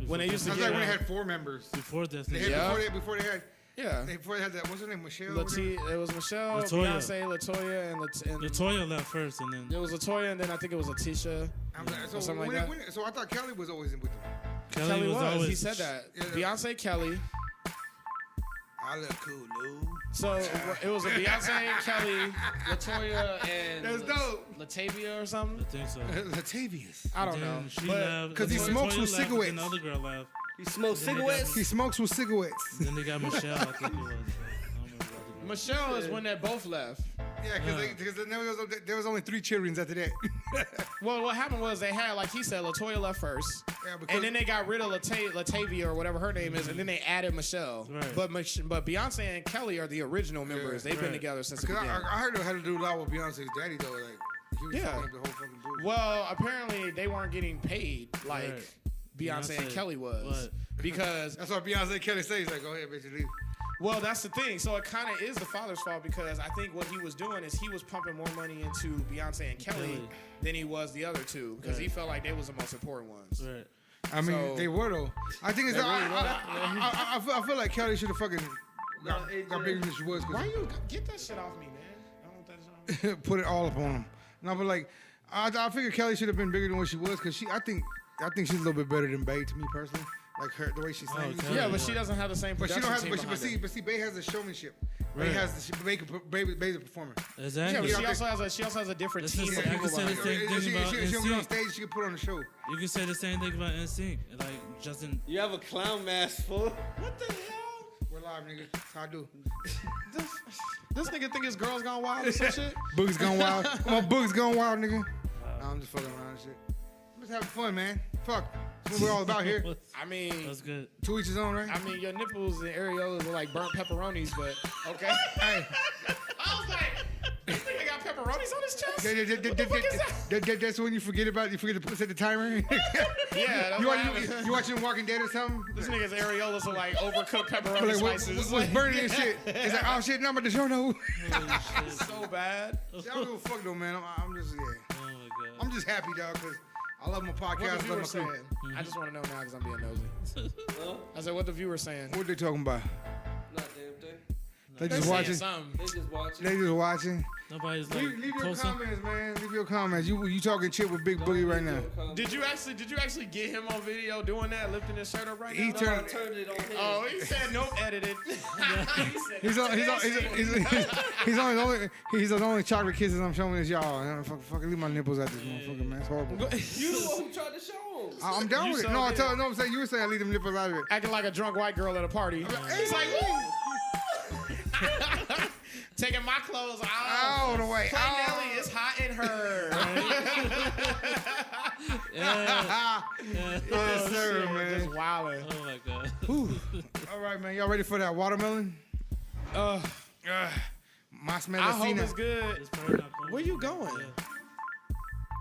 When they used to That's get like when they had 4 members. Before Destiny. Before they had yeah. Before they had that, what's her name, Michelle? It was Michelle, Latoya. Beyonce, Latoya, and Latoya left first, and then it was Latoya, and then I think it was Letitia. So, something like that. So I thought Kelly was always in with them. Kelly was. always. He said that. Yeah. Beyonce, Kelly. I look cool, dude. So it was a Beyonce, Kelly, Latoya, and That's dope. Latavia or something. I think so. Latavius. I don't Then know. she But left. 'cause he Latoya smokes with left, and cigarettes. then Another girl left. He smoked Then they got cigarettes. He smokes with cigarettes. Then they got Michelle. I think it was. I don't remember what the girl. Michelle is when they both left. Yeah, because there was only 3 children after that. Well, what happened was they had, like he said, Latoya left first, Yeah, because- and then they got rid of Latavia or whatever her name is, and then they added Michelle. Right. But Beyonce and Kelly are the original members. They've been Right. together since the Because beginning. I heard they had to do a lot with Beyonce's daddy though. Like he was Yeah. fucking up the whole fucking bullshit. Well, apparently they weren't getting paid like Right. Beyonce and Kelly was because That's why Beyonce and Kelly says like, go ahead, bitch, leave. well, that's the thing. So it kind of is the father's fault because I think what he was doing is he was pumping more money into Beyonce and Kelly than he was the other two because he Right. felt like they was the most important ones. Right. I mean, So- they were though. I think it's. They really were. I feel like Kelly should have fucking got bigger than she was. Why 'Cause you get that shit off me, man? I don't want that shit off me. put it all up on him. No, but like, I figure Kelly should have been bigger than what she was because I think she's a little bit better than Bae to me personally. Like her, the way she sings. Kelly. Yeah, but she doesn't have the same But she production don't have. team But behind her. see, Bae has the showmanship. Right. Bae's a performer. Yeah, Exactly. but she also has a different This team is- of I people can say behind the her. same thing She about don't get on NSYNC. stage. She can put on the show. You can say the same thing about NSYNC. Like Justin. You have a clown mask full. What the hell? We're live, nigga. That's how I do. This nigga think his girl's gone wild or some shit? Boogie's gone wild. My Boogie's gone wild, nigga. Nah, I'm just fucking around and shit. I'm just having fun, man. Fuck. That's what we're all about here. I mean, That's good. To each his own, right? I mean, your nipples and areolas are like burnt pepperonis, but okay. Hey. I was like, this nigga got pepperonis on his chest? What the fuck is that? That's when you forget to set the timer. Yeah, that's what you watching Walking Dead or something? This nigga's areolas are like overcooked pepperoni Like, slices. what's burning and shit? It's like, oh shit, no, but the show no. So bad. I don't give a fuck though, man. I'm just, yeah. Oh my god. I'm just happy, dog, because I love my What podcast. the I love my viewers saying? crew. I just want to know now because I'm being nosy. Huh? I said, what the viewers saying? What they talking about? Not damn thing. They They just saying watching. something. They just watching. They just watching. Nobody's like Leave your posting. comments, man. Leave your comments. You talking shit with Big Boogie right now. Did you actually get him on video doing that, lifting his shirt up right He now? No, I turned. turned it on him. Oh, he said nope, edited. He's the only chocolate kisses I'm showing is y'all. Fucking leave my nipples out this motherfucker, man. It's horrible. You the one who tried to show him. I'm down You with it. so No, did. I'm saying you were saying leave them nipples out of it. Acting like a drunk white girl at a party. He's like, woo! Taking my clothes out. All the way. Play Nelly, it's hot in her. Yes, sir, Shit, man. Just wilding. Oh my god. All right, man. Y'all ready for that watermelon? Mas I hope Medicina. it's good. It's probably not cold. Where you going?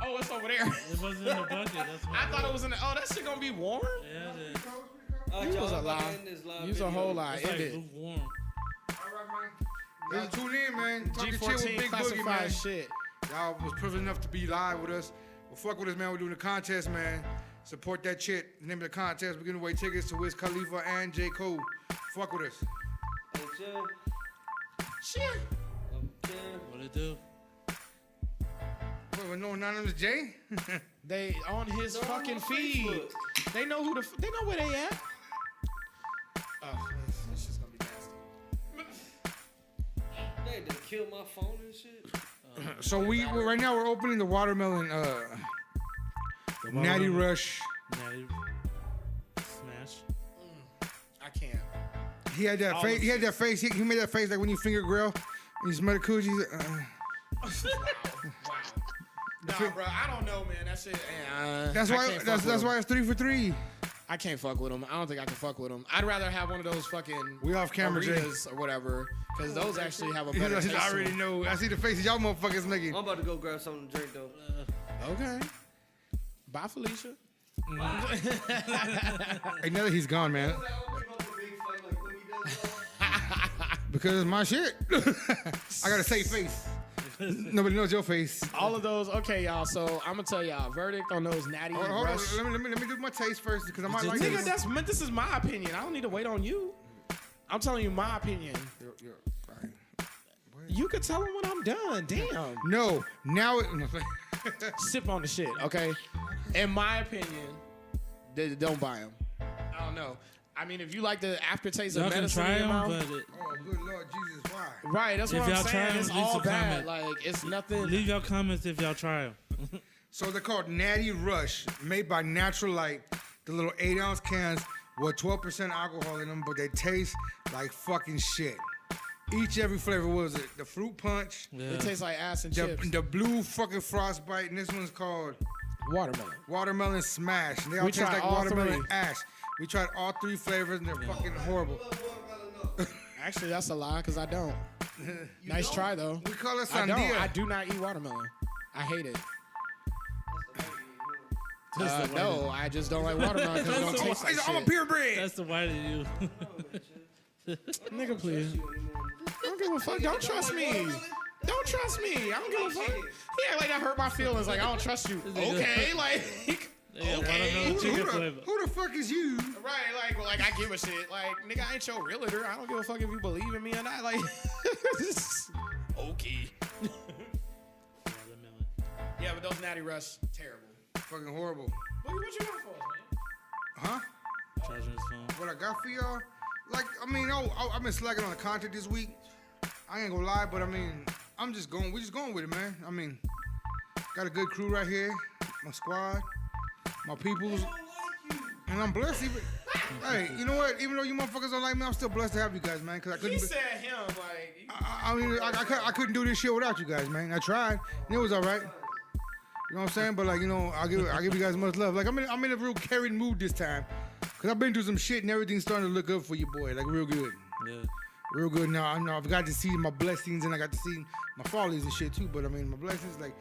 Oh, it's over there. It wasn't in the bucket. That's why. I thought it was in the. Oh, that shit gonna be warm? Yeah, it is. You was a lie. Use a whole lie. It's like End it. lukewarm. Y'all tune in, man. Talking shit with G14 Big Boogie, classified man. shit. Y'all was privileged enough to be live with us. Well, fuck with us, man. We're doing a contest, man. Support that Chit. Name of the contest. We're giving away tickets to Wiz Khalifa and J. Cole. Fuck with us. Hey, chill. Shit. Chill. What it do? Wait, no anonymous J? They on his They're on fucking my feed. Facebook. They know they know where they at. Oh, this shit's gonna be nasty. They done killed my phone and shit. So right now we're opening the watermelon Natty Rush. Natty Smash. I can't. He had that face. He had that face. He made that face like when you finger grill and you smell the coochie. Wow. Nah, bro, I don't know, man. That shit. That's I why. can't fuck That's with him. why it's 3 for 3. I can't fuck with him. I don't think I can fuck with him. I'd rather have one of those fucking We off camera, Jay. Arenas or whatever, because those actually have a He better knows- taste. I to already them. know. I see the faces y'all motherfuckers making. I'm about to go grab something to drink though. Okay. Bye, Felicia. Hey, now that he's gone, man. Because it's my shit. I got a safe face. Nobody knows your face. All of those. Okay, y'all. So I'm gonna tell y'all verdict on those natty Hold on, rush. let me do my taste first because I might like Nigga, this. this is my opinion. I don't need to wait on you. I'm telling you my opinion. Fine. You could tell him when I'm done. Damn. No, now it. Sip on the shit, okay? In my opinion, don't buy them. I don't know. I mean, if you like the aftertaste Y'all of can medicine try in your them, mouth, but Oh, good Lord Jesus, why? right? That's If what I'm y'all try saying. 'em, It's leave all some bad. comment. Like it's nothing. leave your comments if y'all try them. So they're called Natty Rush, made by Natural Light. The little 8-ounce cans with 12% alcohol in them, but they taste like fucking shit. Every flavor, what was it? The fruit punch, Yeah. It tastes like ass and chips. the blue fucking frostbite, and this one's called Watermelon. watermelon smash. And they all We taste tried like all watermelon 3. ash. We tried all 3 flavors, and they're fucking horrible. Actually, that's a lie because I don't. Nice try though. We call it I don't. sandia. I do not eat watermelon. I hate it. That's the white No, I just don't like watermelon because it don't taste like I'm a shit. purebred. That's the white of you. Nigga, please. I don't give a fuck. Don't trust me. Don't trust me. I don't give a fuck. He act like that hurt my feelings. Like I don't trust you. Okay, like. Yeah, Okay. watermelon Who chicken the, flavor. who the fuck is you? Right, like I give a shit. Like, nigga, I ain't your realtor. I don't give a fuck if you believe in me or not. Like, okay. Watermelon. Yeah, but those Natty Rush, terrible. Fucking horrible. Boogie, what you got for us, Huh? Charging his phone. What I got for y'all? Like, I mean, I've been slacking on the content this week. I ain't gonna lie, but I mean, we're just going with it, man. I mean, got a good crew right here, my squad, my peoples, and I'm blessed even. Hey, you know what? Even though you motherfuckers don't like me, I'm still blessed to have you guys, man. Cause I man? couldn't. He said him, like, I mean, I couldn't do this shit without you guys, man. I tried, and it was all right. You know what I'm saying? But like, you know, I'll give you guys much love. Like, I'm in a real carried mood this time, cause I've been through some shit and everything's starting to look up for you, boy. Like real good. Yeah. Real good now. I know I've got to see my blessings and I got to see my follies and shit too. But I mean, my blessings like.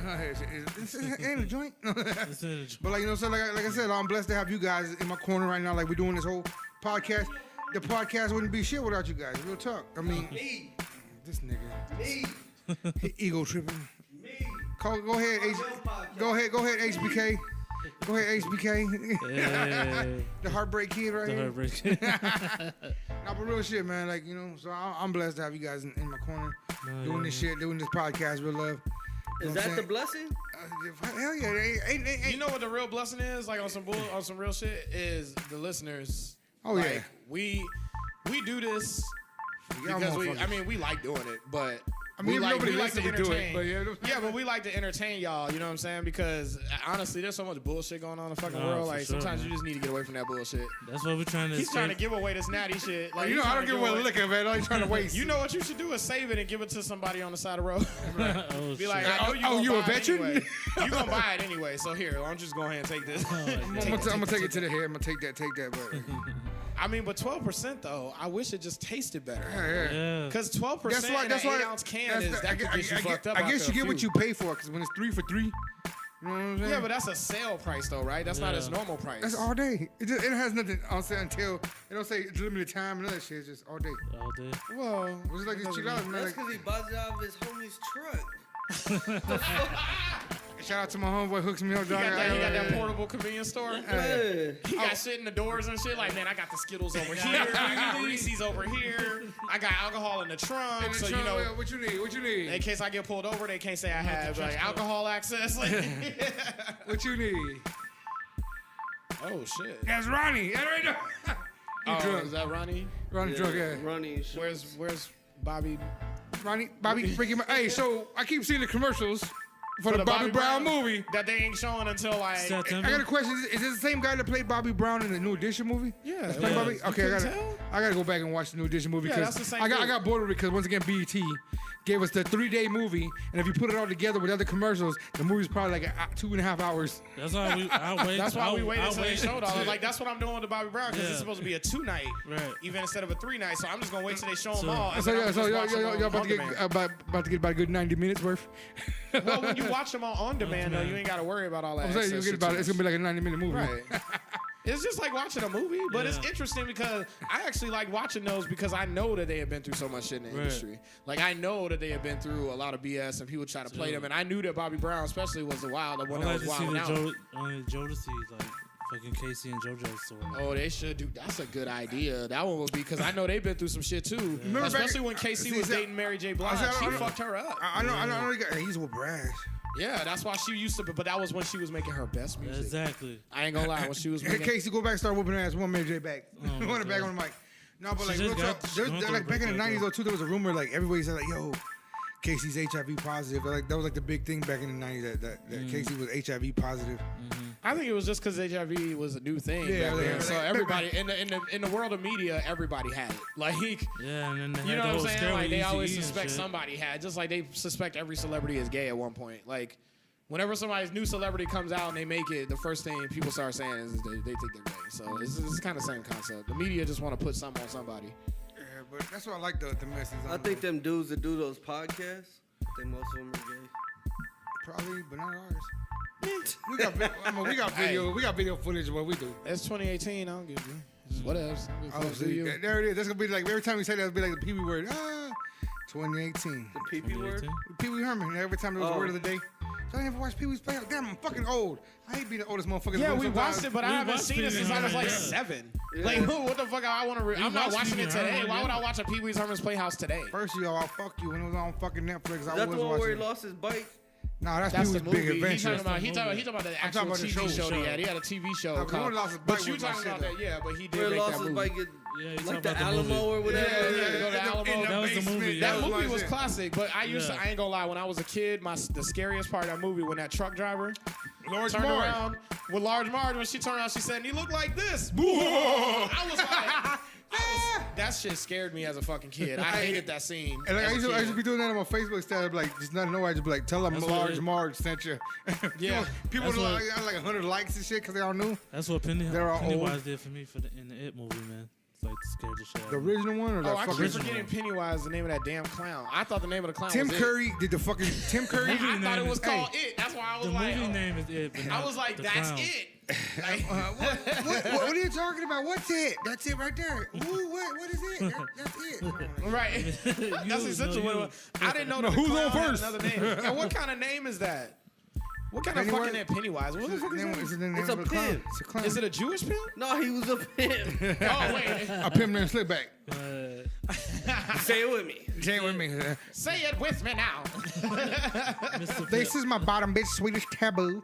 Ain't a joint. It's in the But like you know, so like I said, I'm blessed to have you guys in my corner right now. Like we're doing this whole podcast. The podcast wouldn't be shit without you guys. Real talk. I mean, this nigga. He ego tripping. Go ahead, HBK. Go ahead, HBK. Hey. The heartbreak kid right The here. heartbreak. Nah, but real shit, man. Like, so I'm blessed to have you guys in my corner, doing this shit, doing this podcast, real love. Is that the blessing? Hell yeah. Ain't. You know what the real blessing is? Like on some real shit is the listeners. Oh, like, yeah. We do this because we like doing it, but nobody we like likes to to do it. entertain. But yeah, but we like to entertain y'all. You know what I'm saying? Because honestly, there's so much bullshit going on in the fucking world. Like sometimes you just need to get away from that bullshit. That's what we're trying to. He's trying to give away this natty shit. Like, I don't give away liquor, man. I'm trying to waste. You know what you should do is save it and give it to somebody on the side of the road. Oh, Be like, I know you a veteran? Anyway. You gonna buy it anyway. So here, I'm just go ahead and take this. I'm gonna take it to the head. I'm gonna take that. But I mean, but 12% though, I wish it just tasted better. Yeah. Because 12% in an 8-ounce can that could get you fucked up. I guess you get what you pay for, because when it's 3 for $3, you know what I'm saying? Yeah, but that's a sale price though, right? That's not its normal price. That's all day. It has nothing on sale until it don't say it's limited time and other shit. It's just all day. All day. Well, it was like these $2, man. That's because he bought it out of his homie's truck. Shout out to my homeboy hooks me up. He got that portable convenience store. He got shit in the doors and shit. Like, man, I got the Skittles over here. I got the Reese's over here. I got alcohol in the trunk. So, what you need? In case I get pulled over, they can't say I have like alcohol access. Like, what you need? Oh, shit. That's Ronnie. That right there. Oh, is that Ronnie? Ronnie drunk, yeah. Ronnie. Where's Bobby? Bobby freaking. Hey, so I keep seeing the commercials for the Bobby Brown movie that they ain't showing until like September. I got a question. Is this the same guy that played Bobby Brown in the New Edition movie? Yeah. Bobby? Okay, I gotta go back and watch the New Edition movie because I got bored of it because once again BET gave us the 3-day movie, and if you put it all together with other commercials, the movie's probably like 2.5 hours. That's why That's why we waited until they showed all. Like that's what I'm doing with the Bobby Brown because it's supposed to be a 2-night event instead of a 3-night. So I'm just gonna wait till they show them all. So y'all about to get about a good 90 minutes worth. Well, when you watch them all on demand, though, you ain't got to worry about all that. I'm saying it's gonna be like a 90-minute movie. Right. It's just like watching a movie, but it's interesting because I actually like watching those because I know that they have been through so much shit in the industry. Like I know that they have been through a lot of BS and people try to play them, and I knew that Bobby Brown especially was the wild one that was wild out. Jodeci, like fucking Casey and JoJo's story. Oh, they should do. That's a good idea. That one would be because I know they've been through some shit too. Yeah. Especially when Casey was dating Mary J. Blige, she fucked her up. I know. He's with Brash. Yeah, that's why she used to. But that was when she was making her best music. Exactly. I ain't gonna lie. When she was making Casey, go back and start whooping ass. One Mary J. back. One back on the mic. No, but like, like back in the 90s though too, there was a rumor like everybody said like, yo, Casey's HIV positive. Like that was like the big thing back in the 90s that Casey was HIV positive. I think it was just because HIV was a new thing. Yeah. So everybody in the world of media, everybody had it. Like, and then you know what I'm saying? Like they always suspect somebody had, just like they suspect every celebrity is gay at one point. Like, whenever somebody's new celebrity comes out and they make it, the first thing people start saying is they think they're gay. So it's kind of the same concept. The media just want to put something on somebody. Yeah, but that's what I like the message. I think them dudes that do those podcasts, I think most of them are gay. Probably, but not ours. we got video footage of what we do. It's 2018. I don't give you. What else? There it is. That's gonna be like every time we say that, it'll be like the Pee Wee word. 2018. The Pee Wee word. Pee Wee Herman. Every time there was a word of the day. So I never watched Pee Wee's play. Damn, I'm fucking old. I hate being the oldest motherfucker. Yeah, we watched it, but I haven't seen it since I was like 7. Yeah. Like, what the fuck? I want to. I'm not watching it today. Why would I watch a Pee Wee's Herman's Playhouse today? First of all, I'll fuck you when it was on fucking Netflix. Is that the one where he lost his bike? No, that's Pee Wee's Big Adventure. He talking about the actual TV show he had. He had a TV show called. But you talking about that? Yeah, but he did make that movie. Like the Alamo or whatever. Yeah, go to Alamo. That was the movie. That movie was classic, but I used to. I ain't gonna lie. When I was a kid, the scariest part of that movie when that truck driver turned around with Large Marge. When she turned around, she said, "And he looked like this." I was like. That shit scared me as a fucking kid. I hated that scene. And like, I used to be doing that on my Facebook status, like just not know. I just be like, tell them Large Marge sent you. Yeah, people like 100 likes and shit because they all knew. That's what Pennywise did for me in the It movie, man. Like scared the shit out. The original one or the I keep forgetting Pennywise, the name of that damn clown. I thought the name of the clown Tim was Curry did the fucking Tim Curry. I thought it was called It. That's why I was like, the movie name is It. But I was like, that's clown. It. Like, what are you talking about? What's it? That's it right there. Ooh, what is it? That's it. Right. That's essentially what it was. I didn't know that who's the on clown had first? another name. And what kind of name is that? What kind of fucking name Pennywise? What the fuck is that? It's a pimp. It's a clown. Is it a Jewish pimp? No, he was a pimp. Oh wait. A pimp named Slickback. Say it with me. Say it with me. Say it with me now. This is my bottom bitch Swedish taboo.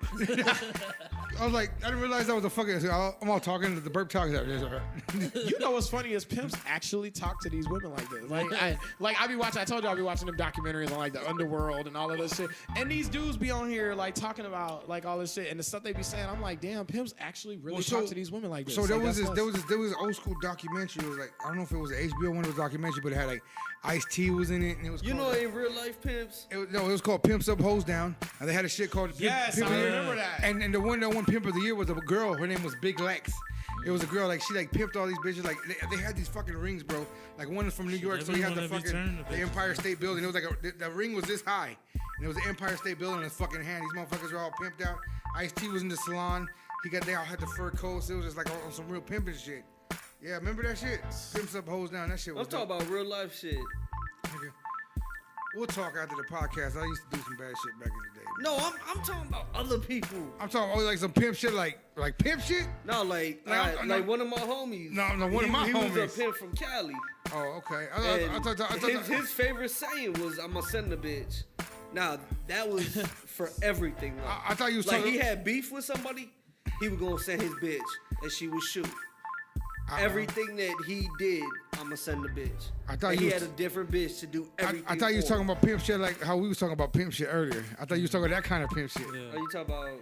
I was like, I didn't realize that was a fucking. I'm all talking to the burp talks out there. You know what's funny is pimps actually talk to these women like this. I be watching. I told you I be watching them documentaries on like the underworld and all of this shit. And these dudes be on here like talking about like all this shit and the stuff they be saying. I'm like, damn, pimps actually really talk to these women like this. So there like, was this old school documentary. It was like, I don't know if it was an HBO one, it was a documentary, but it had like Ice-T was in it, and it was. You know, in real life pimps. It was called Pimps Up, Hoes Down, and they had a shit called Yes, Pimp I of the Year. remember that. And the one Pimp of the Year was a girl. Her name was Big Lex. It was a girl, like she like pimped all these bitches. Like they had these fucking rings, bro. Like one is from New York, so he had the fucking the Empire State Building. It was like the ring was this high, and it was the Empire State Building in his fucking hand. These motherfuckers were all pimped out. Ice-T was in the salon. They all had the fur coats. It was just like on some real pimping shit. Yeah, remember that shit? Pimps Up, Hoes Down. That shit was. I'm talking about real life shit. Nigga. We'll talk after the podcast. I used to do some bad shit back in the day. No, I'm talking about other people. I'm talking like some pimp shit, like pimp shit. No, like one of my homies. No, one of my homies. He was a pimp from Cali. Oh, okay. I thought his favorite saying was, "I'ma send the bitch." Now that was for everything. Like, I thought you was like talking. He had beef with somebody, he was gonna send his bitch, and she would shoot. Everything that he did, I'ma send the bitch. I thought he had a different bitch to do everything. I thought you was talking about pimp shit like how we was talking about pimp shit earlier. I thought you was talking about that kind of pimp shit. Yeah. Are you talking about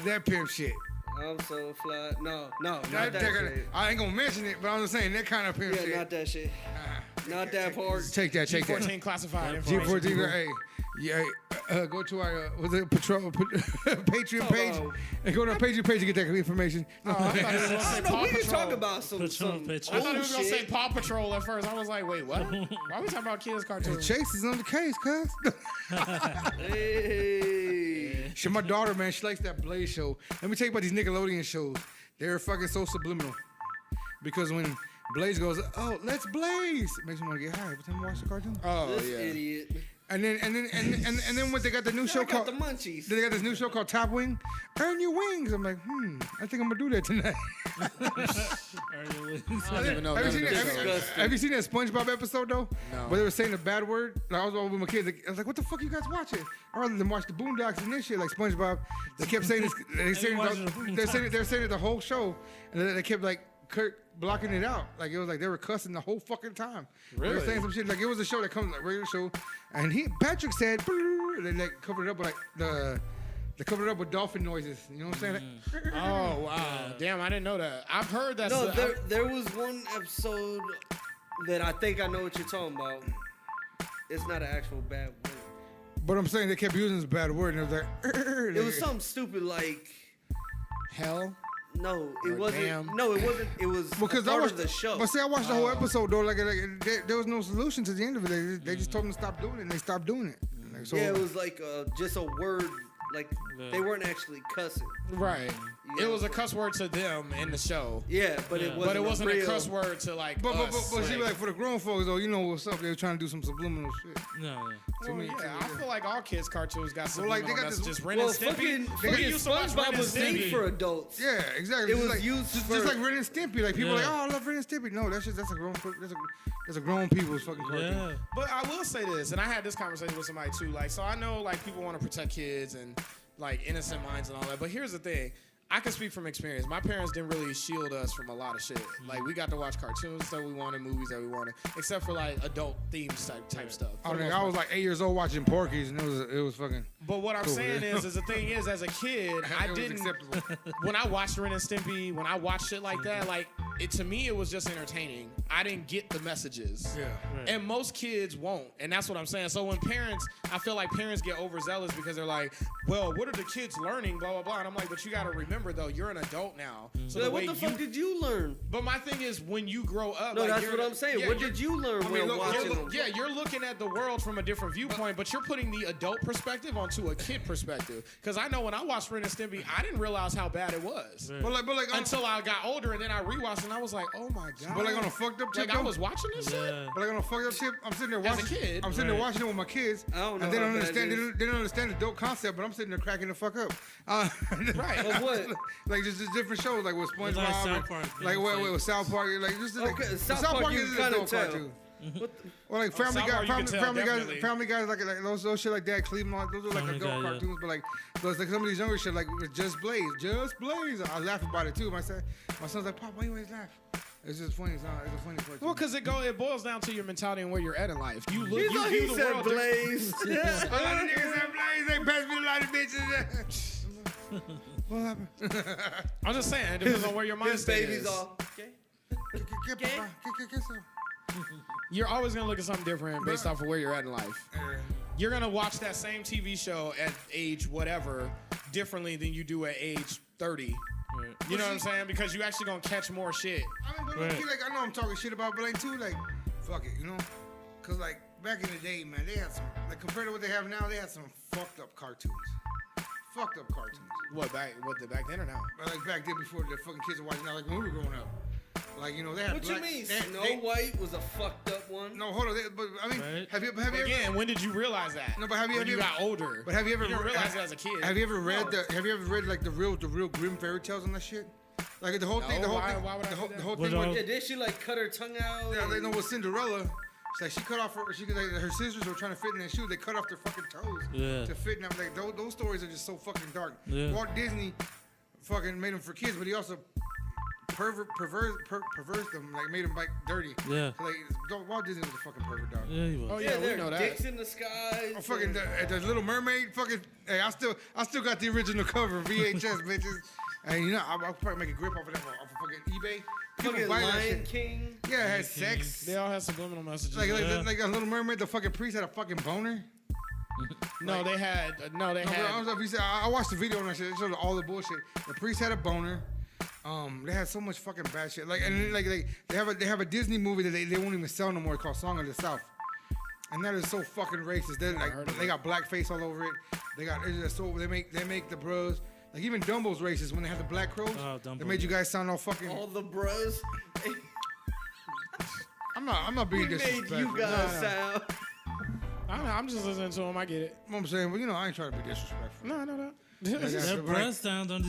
that pimp shit? I'm so fly. No, not that shit. I ain't gonna mention it, but I'm just saying that kind of pimp shit. Yeah, not that shit. Not that part. Take that. G14 classified. G14. Hey. Yeah, go to our Patreon page and go to our Patreon page to get that information. I thought it was gonna say No, Paw we can Patrol. talk about some I thought it was gonna say Paw Patrol at first. I was like, wait, what? Why are we talking about kids cartoons? Chase is on the case, cuz. Hey. She, my daughter, man, she likes that Blaze show. Let me tell you about these Nickelodeon shows. They're fucking so subliminal. Because when Blaze goes, oh, let's blaze, it makes me want to get high every time I watch the cartoon. Oh, This yeah. idiot. And then when they got the new show I got called the munchies. they got this new show called Top Wing, Earn Your Wings. I'm like, I think I'm gonna do that tonight. I don't even know. Have you if seen that's a that? show. Have you seen that SpongeBob episode though? No. Where they were saying a bad word. Like, I was over with my kids. I was like, "What the fuck you guys watching?" Rather than watch the Boondocks and this shit, like SpongeBob, they kept saying this. They're saying it the whole show, and they kept like Kurt blocking it out. Like it was like they were cussing the whole fucking time. They were Really? saying some shit like it was a show that comes like regular show, and Patrick said they like covered it up with like they covered it up with dolphin noises. You know what I'm saying? Like, Oh, wow. Damn, I didn't know that. I've heard that. No, there was one episode that I think I know what you're talking about. It's not an actual bad word. but I'm saying they kept using this bad word, and it was like It was something stupid like Hell. no, it Or wasn't. damn. No, it wasn't. It was Because a I part watched of the show. But see, I watched the whole episode though. Like there was no solution to the end of it. They just told them to stop doing it, and they stopped doing it. Like, so, Yeah, it was like just a word. Like they weren't actually cussing. Right. Yeah. It was a cuss word to them in the show. Yeah, but it wasn't. But it wasn't a real, cuss word to like But us. see, like for the grown folks though, you know what's up? They were trying to do some subliminal shit. No. Well, yeah, I feel like all kids' cartoons got some like, they got that's this- just Ren Well, and Stimpy. fucking We used to watch Ren SpongeBob and was made Stimpy. for adults. Yeah, exactly. It Just was like, used just for- like Ren and Stimpy. Like people are like, oh, I love Ren and Stimpy. No, that's a grown. That's a grown people's fucking cartoon. Yeah. But I will say this, and I had this conversation with somebody too. Like, so I know like people want to protect kids and like innocent minds and all that. But here's the thing. I can speak from experience. My parents didn't really shield us from a lot of shit. Like we got to watch cartoons that we wanted, movies that we wanted, except for like adult themes type stuff. I, For the mean, most I part. was like 8 years old watching Porky's, and it was fucking. But what I'm Cool, saying yeah. is the thing is, as a kid, I It was didn't. acceptable. When I watched Ren and Stimpy, when I watched shit like that, like it to me, it was just entertaining. I didn't get the messages. Yeah. And most kids won't, and that's what I'm saying. So when parents, I feel like parents get overzealous because they're like, "Well, what are the kids learning?" Blah blah blah. And I'm like, "But you got to remember though, you're an adult now. So Like, the way what the fuck you." did you learn? But my thing is, when you grow up, No, like, that's you're- what I'm saying. yeah, What you're- did you learn I mean, when look, watching you're them? Yeah, you're looking at the world from a different viewpoint, but you're putting the adult perspective onto a kid perspective. Because I know when I watched Ren and Stimpy, I didn't realize how bad it was. But like, Until I got older and then I rewatched and I was like, oh my god. But like on a fucked up tip, like I was watching this shit. Yeah. But like on a fucked up tip, I'm sitting there As a watching. kid. I'm sitting there Right. watching it with my kids. I don't know And they how don't bad understand. it is. They don't understand the dope concept. But I'm sitting there cracking the fuck up. Right. But what? Like just different shows, like with SpongeBob, like South and- Park, like man. with South Park, like just like Okay, South South Park Park you is can a kinda dope tell. cartoon. What Or like Family South Guy, Park you can tell, Family Guys, like those shit like that, Cleveland, those are like Family adult Guy, yeah. cartoons. But like, so it's like some of these younger shit, like with Just Blaze. I laugh about it too. My son's like, Pop, why you always laugh? It's just funny. It's a funny cartoon. Well, because it boils down to your mentality and where you're at in life. You look, He's you like view he the said world. Blaze. A lot of niggas said Blaze. They pass me a lot of bitches. What happened? I'm just saying, it depends on where your His mindset baby's is. all. Okay. Get some. You're always gonna look at something different based off of where you're at in life. You're gonna watch that same TV show at age whatever differently than you do at age 30. Right. You know what I'm saying? Because you actually gonna catch more shit. I mean, but Right. like I know I'm talking shit about Blaine too. Like, fuck it, you know? Cause like back in the day, man, they had some like compared to what they have now, they had some fucked up cartoons. Fucked up cartoons. What back then or now? But like back then before the fucking kids were watching, now, like when we were growing up. Like, you know, they had What black, you mean? they- Snow they- White was a fucked up one. No, hold on. But I mean, Right. have you ever Again, when did you realize that? No, but have you when ever you got older? But have you ever You didn't realize it as a kid? Have you ever read No. Have you ever read like the real Grimm fairy tales on that shit? Like the whole thing. The No, whole why- thing. why would I the do whole, that? the whole What thing. y'all- With, Yeah, did she like cut her tongue out? yeah, they know with Cinderella. It's like she cut off her. She like her scissors were trying to fit in their shoe. They cut off their fucking toes Yeah. to fit in them. Like those stories are just so fucking dark. Yeah. Walt Disney fucking made them for kids, but he also perverse them, like made them like dirty. Yeah. Like Walt Disney was a fucking pervert dog. Yeah, he was. Oh Yeah, yeah, we there know are that. dicks in the sky. Oh, fucking the Little Mermaid, fucking. Hey, I still got the original cover, VHS, bitches. And you know, I'll probably make a grip off of fucking eBay. People Fucking buy that Lion shit. King. Yeah, it had sex. They all have subliminal messages. Like Yeah. a Little Mermaid, the fucking priest had a fucking boner. no, they had. No, but I don't had. know if you said. I watched the video on that shit. It showed all the bullshit. The priest had a boner. They had so much fucking bad shit. Like and like they have a Disney movie that they won't even sell no more called Song of the South. And that is so fucking racist. They like they got blackface all over it. They got it's just so they make the bros. Like even Dumbo's racist when they have the black crows. Oh, Dumbo, They made you guys sound all fucking. All the bros. I'm not being He made disrespectful. you guys sound. I'm just listening to him. I get it. You know what I'm saying, but you know I ain't trying to be disrespectful. No. That breast sound doesn't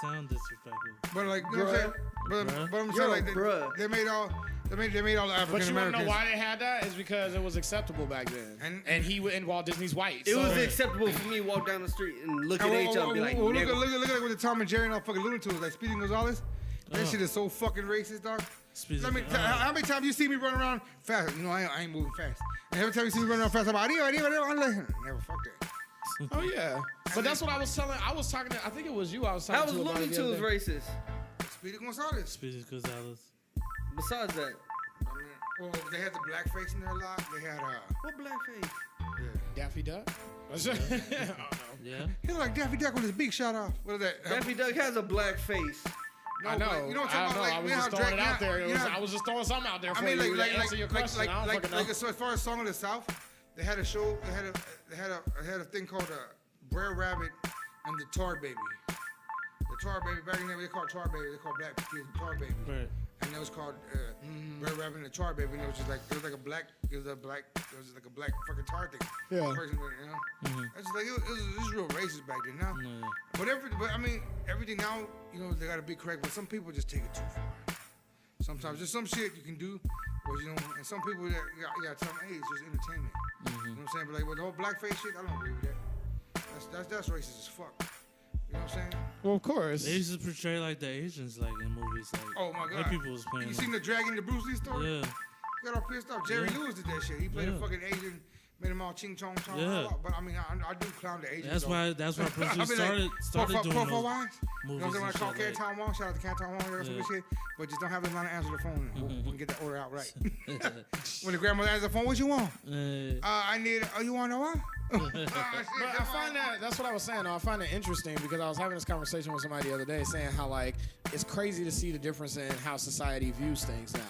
sound disrespectful. But like, you know what I'm saying? But I'm You're saying a like bruh. they made all the African But you want to know Americans. why they had that? Is because it was acceptable back then. And Walt Disney's white. It so- was acceptable for me to walk down the street and look at H and be like, look nigga. at with the Tom and Jerry and all fucking Looney Tunes, like Speedy Gonzalez. That shit is so fucking racist, dog. Speedy Let me how many times you see me run around fast? You know I ain't moving fast. And every time you see me run around fast, I'm like, I'm like, never fuck that. Oh yeah. But that's what I was telling. I was talking to. I think it was you. I was talking How was to about Looney it the other Tunes day. racist? Speedy Gonzalez. Speedy Gonzalez. Besides that, I mean, well, they had the blackface in there a lot. They had what blackface? Daffy Duck. I don't know. Yeah. he looked like Daffy Duck with his beak shot off. What is that? Daffy Duck has a black face. No, I know. but you know what I I'm don't know. talking I about? was Like, just you know throwing it how out there. you know how- I was just throwing something out there for I mean, you to answer your question. I don't fucking know. so as far as Song of the South, they had a show. They had a thing called Brer Rabbit and the Tar Baby. The Tar Baby back in the day they called Tar Baby. They called black kids Tar Baby. Right. And it was called Brer Rabbit and the Tar Baby. And it was just like a black fucking tar thing. Yeah. Person, you know. It's just like it was real racist back then. Now, No, yeah. but I mean everything now, you know, they gotta be correct. But some people just take it too far. Sometimes there's some shit you can do, but you know, and some people that you gotta tell them, hey, it's just entertainment. You know what I'm saying? But like with the whole blackface shit, I don't agree with that. That's racist as fuck. You know what I'm saying? Well, of course. They used to portray like the Asians like in movies. Like, Oh my god. white people was playing. You them. seen the Dragon, the Bruce Lee story? Yeah. Got all pissed off. Jerry Yeah. Lewis did that shit. He played a Yeah. fucking Asian, made him all ching chong chong. Yeah. But I mean, I do clown the Asians. That's though. why Bruce Lee I mean, started doing Profile those Wise. You know what I'm movies saying? When I and call shit. Canton Wong, shout out to Canton Wong, or some Yeah. good shit. But just don't have them on to answer the phone. We can get that order out right. When the grandmother answers the phone, what you want? I need. Oh, you want to know what? But I find that's what I was saying. Though. I find it interesting because I was having this conversation with somebody the other day saying how like it's crazy to see the difference in how society views things now.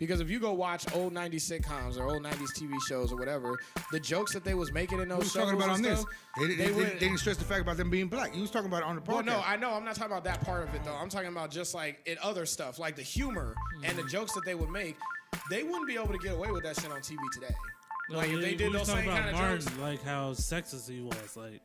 Because if you go watch old 90s sitcoms or old 90s TV shows or whatever, the jokes that they was making in those Who's shows talking about on and this? stuff, They didn't stress the fact about them being black. You was talking about it on the podcast. well, no, I know. I'm not talking about that part of it, though. I'm talking about just, like, in other stuff, like the humor and the jokes that they would make. They wouldn't be able to get away with that shit on TV today. Like, if they did those same kind of jokes. Like how sexist he was. Like,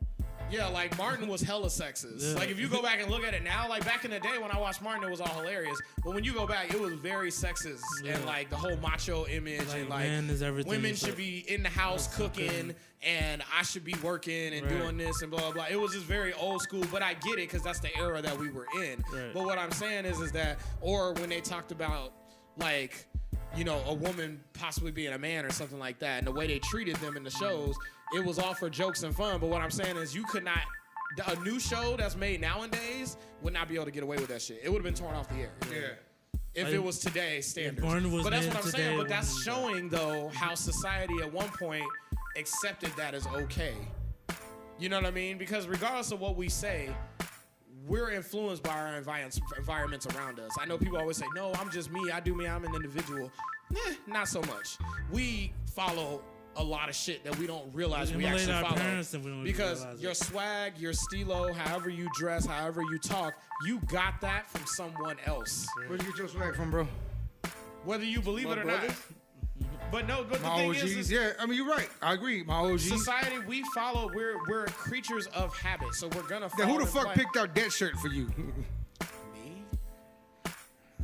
yeah, like Martin was hella sexist. Yeah. Like if you go back and look at it now, like back in the day when I watched Martin, it was all hilarious. But when you go back, it was very sexist and like the whole macho image and like man is everything. women It's should like- be in the house cooking and I should be working and doing this and blah blah blah. It was just very old school, but I get it because that's the era that we were in. Right. But what I'm saying is that, or when they talked about like, you know, a woman possibly being a man or something like that, and the way they treated them in the shows, it was all for jokes and fun. But what I'm saying is you could not, a new show that's made nowadays would not be able to get away with that shit. It would have been torn off the air. Yeah. If it was today's standards. Martin was But that's made what I'm today, saying. But that's when- showing, though, how society at one point accepted that as okay. You know what I mean? Because regardless of what we say, we're influenced by our environments around us. I know people always say, no, I'm just me. I do me. I'm an individual. Not so much. We follow a lot of shit that we don't realize we emulate actually our follow. parents and we don't even Because realize your it. swag, your stilo, however you dress, however you talk, you got that from someone else. Where'd you get your swag from, bro? Whether you believe it or brothers? not. But no, but the My thing OGs. is Yeah, I mean, you're right. I agree. My OGs. society we follow, we're creatures of habit. So we're gonna follow. Then who the this fuck plan. picked out that shirt for you? Me?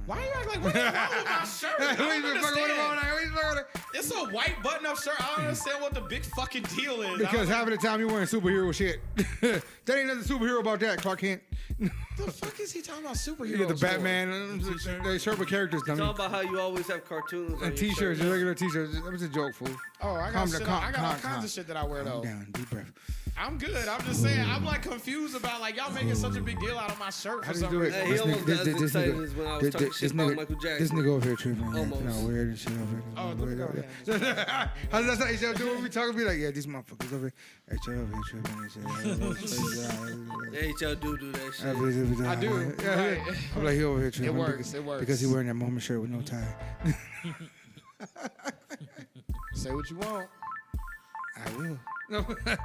Why you act like what's wrong with my shirt? I Who don't you been fucking with him all understand. night? Who you fucking with him? It's a white button-up shirt. I don't understand what the big fucking deal is. Because half of the time you're wearing superhero shit. That ain't nothing superhero about that, Clark Kent. the fuck is he talking about superheroes? You get the for? Batman, they shirt with characters, dummy. Talk about how you always have cartoons on And your t-shirts, shirt. regular t-shirts. That was a joke, fool. Oh, I got, Calm shit, down, I got all calm, kinds calm. of shit that I wear Calm though. down, deep breath. I'm good. I'm just saying. I'm like confused about like y'all making such a big deal out of my shirt How for do you some do it? reason. Hey, he almost got as excited as when I was talking shit about Michael This Jackson. nigga over here tripping. Almost. No, weird and shit over here. Oh, look at Weird. that. How does that sound? Do when we talking? Be like, yeah, these motherfuckers over here. Hey, chill over here tripping and shit. Hey, y'all do that shit. I do. Yeah, Right. I'm like, he over here tripping. It works. because- It works. Because he wearing that moment shirt with no tie. Say what you want. I will. No. Yeah,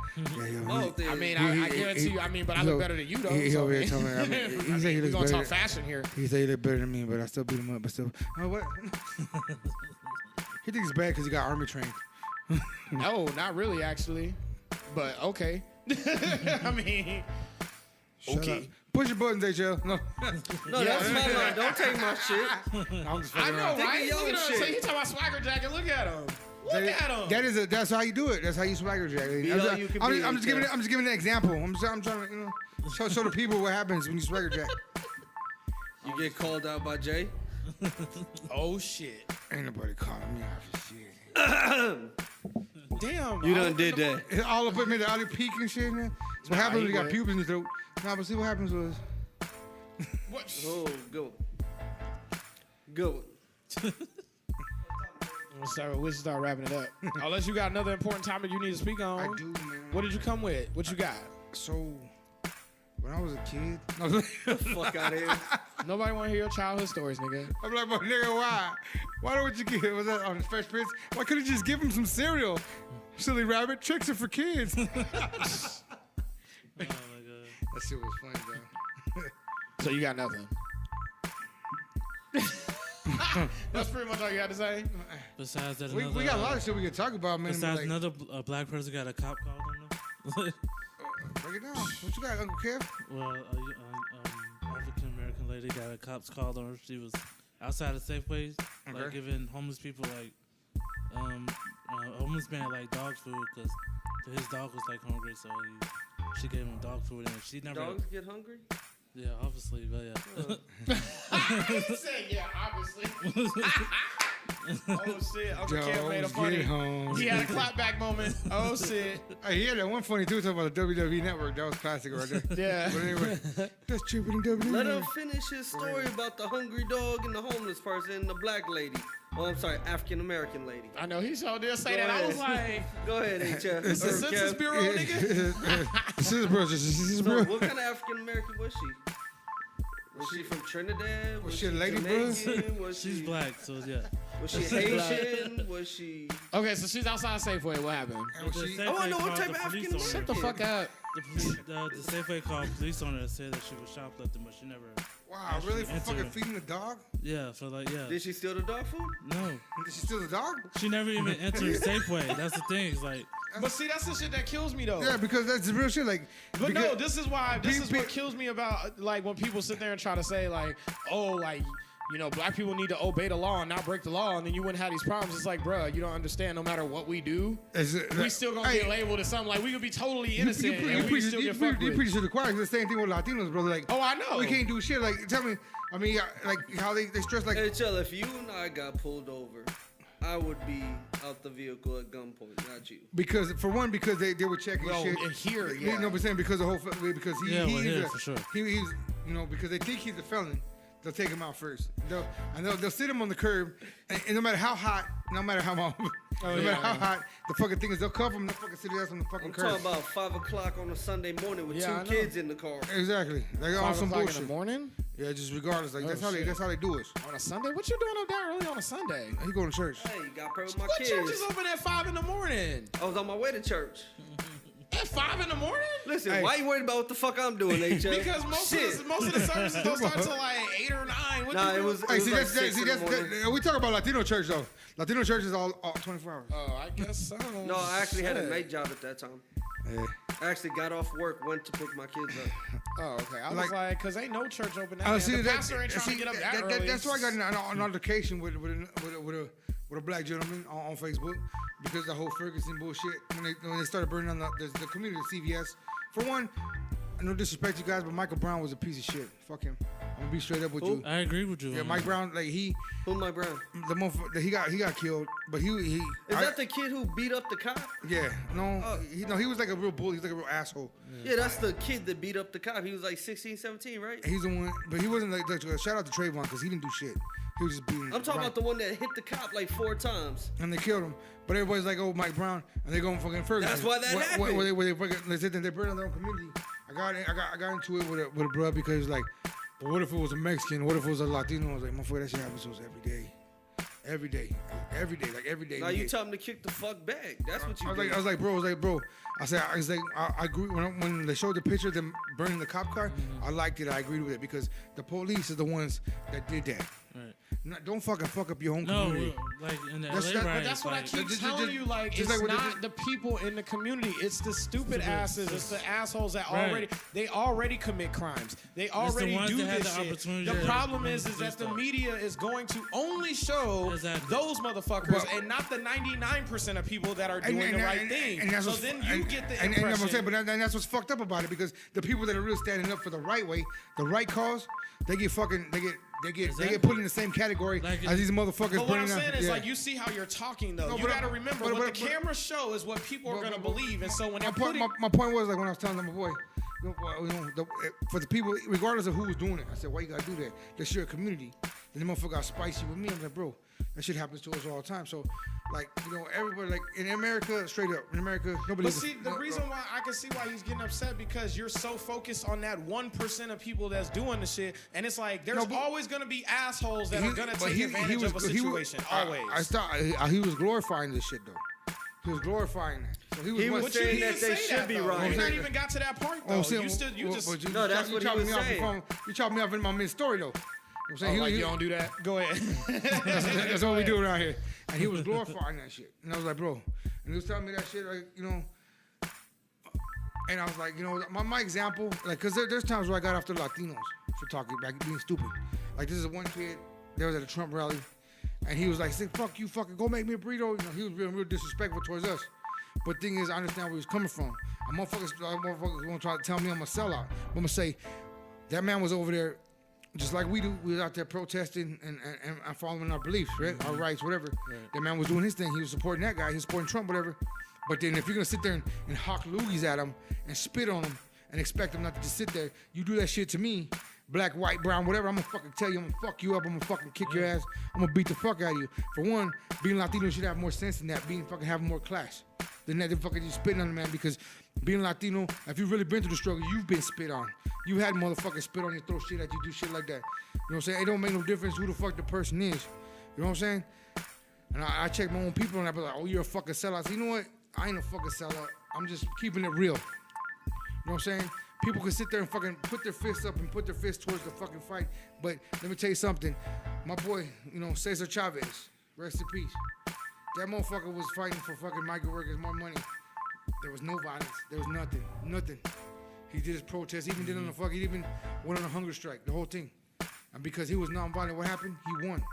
yo, Oh, I mean, He- I guarantee you. I mean, but I look better than you though. He so, over here man. telling me. I mean, he said he we looks gonna better. talk fashion here. He said he look better than me, but I still beat him up. But still, oh what? He thinks it's bad because he got army trained. No, not really, actually. But okay. I mean, Shut okay. up. Push your buttons, HL. No, No, that's my line. Don't take my shit. I'm just I fucking know, around. right? Think of Look your at him. shit. Say he talking about swagger jacket. Look at him. Look at him. That is that's how you do it. That's how you swagger jack. Be all you can be, I'm just HL. giving an example. I'm trying to show the people what happens when you swagger jack. You get called out by Jay. Oh shit. Ain't nobody calling me out for shit. Damn. You done did that. It's all up in me, all the peak and shit, man. So what happens when he you got good. pubes in your throat? Nah, but see what happens was What? Oh, good one. Good one. We should start wrapping it up. Unless you got another important topic you need to speak on. I do, man. What did you come with? What you got? So when I was a kid, Fuck out of here. Nobody want to hear your childhood stories, nigga. I'm like, but nigga, why? Why don't you give? Was that on the Fresh Prince? Why couldn't you just give him some cereal? Silly rabbit, tricks are for kids. Oh my god. That shit was funny, though. So you got nothing. That's pretty much all you had to say. Besides that, We got a lot of shit we could talk about, man. Besides Like, another black person got a cop called on them. break it down. What you got, Uncle Kev? Well, African American lady got a cops called on her. She was outside of Safeways, like Okay. giving homeless people like a homeless man like dog food because his dog was like hungry, so she gave him dog food and she never. Dogs get hungry? Yeah, obviously, but yeah. He said, yeah, obviously. Oh shit, Uncle Kev made a Dogs funny. get home. He had a clapback moment. Oh shit. Hey, he had that one funny too talking about the WWE Network. That was classic right there. Yeah. But anyway, that's cheaper than WWE. Let him finish his story about the hungry dog and the homeless person and the black lady. Oh, I'm sorry, African American lady. I know he sure did say Go that. I ahead. was like, Go ahead, HF. the Census Bureau, nigga. This is bro. This is So, bro. what kind of African American was she? Was she from Trinidad? Was she a lady, bro? Jamaican? Was She's she... black, so yeah. Was she Haitian? Was she? Okay, so she's outside Safeway. What happened? And The she- Safeway Oh, I know what called type the of police African on her. Shut the fuck up. The Safeway called police on her and said that she was shoplifting, but she never. Wow, really? For Answer. fucking feeding the dog? Yeah, for like yeah. Did she steal the dog food? No, Did she steal the dog? she never even entered Safeway. That's the thing. It's like But see, that's the shit that kills me though. Yeah, because that's the real shit. Like, But no, because- this is why. This is what kills me about like when people sit there and try to say like, oh, like you know, black people need to obey the law and not break the law, and then you wouldn't have these problems. It's like, bruh, you don't understand. No matter what we do, we still gonna get labeled as something like we could be totally innocent and we still get fucked you with. preach to the choir. It's the same thing with Latinos, brother. Like, Oh, I know. we can't do shit. Like, tell me. I mean, like how they stress like. Hey, Chell, if you and I got pulled over, I would be out the vehicle at gunpoint, not you. Because for one, because they were checking Well, shit. and here, You yeah. know what I'm saying? Because the whole because he Yeah, well, he's here, a, for sure. he's you know because they think he's a felon. They'll take him out first. They'll sit him on the curb, and no matter how hot, no matter how no matter how hot, the fucking thing is they'll cover him. They'll fucking sit his ass on the fucking I'm curb. talking about 5 o'clock on a Sunday morning with Yeah, I know. two kids in the car. Exactly. Like on 5 some o'clock bullshit. in the morning Yeah, just regardless. Like that's how shit. they do us. on a Sunday. What you doing up there early on a Sunday? He going to church. Hey, got prayed with my What kids. church is open at 5 in the morning? I was on my way to church. At 5 in the morning? Listen, Hey. why you worried about what the fuck I'm doing, HL? Because most Shit. of the services don't start till like 8 or 9. What Nah, you it was. doing? Hey, It see, was that's, like 6 see, in the morning. we talk about Latino church though. Latino church is all 24 hours. Oh, I guess so. No, I actually had a Shit. night job at that time. Yeah. I actually got off work, went to pick my kids up. Oh, okay. I was Like- like, because ain't no church open that Oh, day. see, The that- pastor ain't trying see, to get up that- that that- early. That's why I got an altercation with a black gentleman on Facebook because the whole Ferguson bullshit when they started burning on the community of CVS. For one, no disrespect to you guys, but Michael Brown was a piece of shit. Fuck him. I'm gonna be straight up with you. I agree with you. Yeah, on Mike that. Brown, like Who Mike Brown? the motherfucker, he got killed, but he Is that the kid who beat up the cop? yeah, he was like a real bully. He's like a real asshole. Yeah, that's the kid that beat up the cop. He was like 16, 17, right? He's the one, but he wasn't like shout out to Trayvon because he didn't do shit. He was just beating. I'm talking about the one that hit the cop like 4 times. And they killed him. But everybody's like, oh, Mike Brown, and they go on fucking Ferguson. That's why that happened. Where they said that they burned their own community. I got into it with a bro because like, but what if it was a Mexican? What if it was a Latino? I was like, motherfucker, that shit happens to us every day. Every day. Like every day. Now you tell him to kick the fuck back. That's what you I did. was like, bro. I agree when they showed the picture of them burning the cop car. I liked it. I agreed with it because the police is the ones that did that. Right. Don't fucking fuck up your own No, community. like in the That's- LA that- but riots, That's what I like, keep just- telling just- you. Like, just it's like what not the people in the community. It's the stupid asses. It's the assholes that Right. they already commit crimes. They already ones do that had this the shit. opportunity The to problem do is that the stuff. media is going to only show Exactly. those motherfuckers But- and not the 99% of people that are doing the right thing. that's So what's- then you get the and that's what I'm impression. saying, but that's what's fucked up about it because the people that are really standing up for the right way, the right cause, they get Exactly. put in the same category Like as these motherfuckers. But what I'm burning down- saying is, yeah. like, you see how you're talking, though. No, You but- got to remember, but- what but- the cameras show is what people are going to believe. And so when they're my point, putting... my point was like when I was telling my boy, for the people, regardless of who was doing it, I said, why you gotta do that? That's your community. Then the motherfucker got spicy with me. I'm like, bro, that shit happens to us all the time. So, like, everybody, like in America, straight up, in America, nobody. But see, the reason why I can see why he's getting upset because you're so focused on that 1% of people that's doing the shit, and it's like there's always gonna be assholes that are gonna take advantage of a situation. Always. He was glorifying this shit though. He was glorifying that. So he was. He was what- saying He that didn't they say should that, be though. right. We not even got to that part though. Oh, see, You still, you just. No, that's what he was saying. You chopped me off in my mid story though. You know what I'm saying? Like you don't do that. Go ahead. That's what we do around here. And he was glorifying that shit. And I was like, bro. And he was telling me that shit, like, and I was like, my example, like, because there's times where I got after Latinos for talking, like, being stupid. Like, this is one kid that was at a Trump rally, and he was like, say, fuck you, fucking go make me a burrito. He was being real disrespectful towards us. But thing is, I understand where he was coming from. Motherfuckers want to try to tell me I'm a sellout. I'm going to say, that man was over there just like we do. We was out there protesting and following our beliefs, right? Our rights, whatever. Right. That man was doing his thing. He was supporting that guy. He was supporting Trump, whatever. But then if you're going to sit there and hawk loogies at him and spit on him and expect him not to just sit there, you do that shit to me, black, white, brown, whatever, I'm going to fucking tell you, I'm going to fuck you up, I'm going to fucking kick your ass, I'm going to beat the fuck out of you. For one, being Latino should have more sense than that, having more class than that. They fucking just spitting on the man because being Latino, if you've really been through the struggle, you've been spit on. You had motherfuckers spit on you, throw shit at you, do shit like that. You know what I'm saying? It don't make no difference who the fuck the person is. You know what I'm saying? And I check my own people and I be like, oh, you're a fucking sellout. So you know what? I ain't a fucking sellout. I'm just keeping it real. You know what I'm saying? People can sit there and fucking put their fists up and put their fists towards the fucking fight. But let me tell you something. My boy, Cesar Chavez, rest in peace. That motherfucker was fighting for fucking migrant workers, more money. There was no violence. There was nothing. He did his protest. He even went on a hunger strike, the whole thing. And because he was nonviolent, what happened? He won.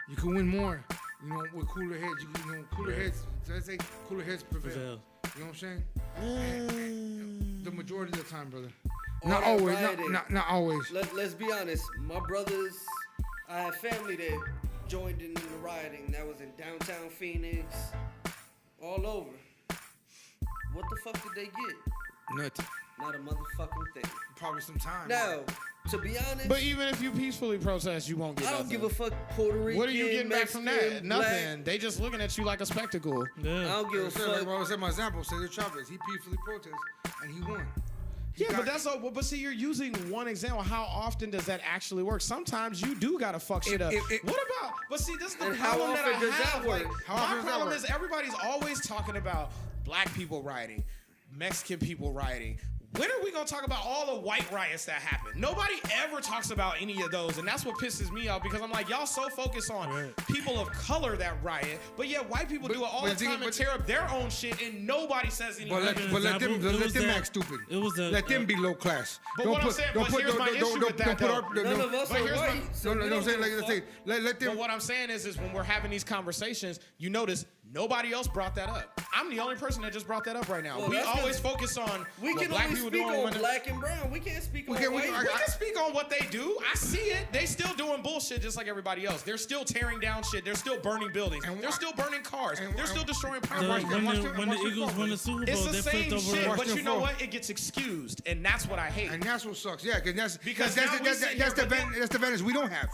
You can win more, with cooler heads. Cooler heads. So I say cooler heads prevail. You know what I'm saying? And the majority of the time, brother. Not always. Not always. Let's be honest. My brothers, I had family that joined in the rioting. That was in downtown Phoenix, all over. What the fuck did they get? Nothing. Not a motherfucking thing. Probably some time. Now, to be honest. But even if you peacefully protest, you won't get nothing. I don't give a fuck Puerto Rican, What are you getting Mexican, back from that? Black. Nothing. They just looking at you like a spectacle. Yeah. I don't give a fuck. Like I said, my example, Cesar Chavez, he peacefully protested and he won. But that's all. But see, you're using one example. How often does that actually work? Sometimes you do gotta fuck shit up. What about? But see, this is the And how problem that I often does that have. work? Like, How my often does that problem work? is everybody's always talking about black people rioting, Mexican people rioting. When are we gonna talk about all the white riots that happened? Nobody ever talks about any of those, and that's what pisses me off because I'm like, y'all so focused on people of color that riot, but yet white people do it all the time and tear up their own shit, and nobody says anything. But let them act stupid. Let them be low class. But what I'm saying, but here's my issue with that, though. None of us are white. So No, I'm saying, let them. But what I'm saying is when we're having these conversations, you notice nobody else brought that up. I'm the only person that just brought that up right now. Well, we that's always 'cause focus on We what can black only people speak doing. on when black and brown. We can't speak on white. we can speak on what they do. I see it. They still doing bullshit just like everybody else. They're still tearing down shit. They're still burning buildings. They're still burning cars. They're still destroying property. When the Eagles won the Super Bowl, It's the they same flipped over. shit, but you know what? It gets excused, and that's what I hate. And that's what sucks. Yeah, Because that's now we sit here, the but then- that's the advantage we don't have.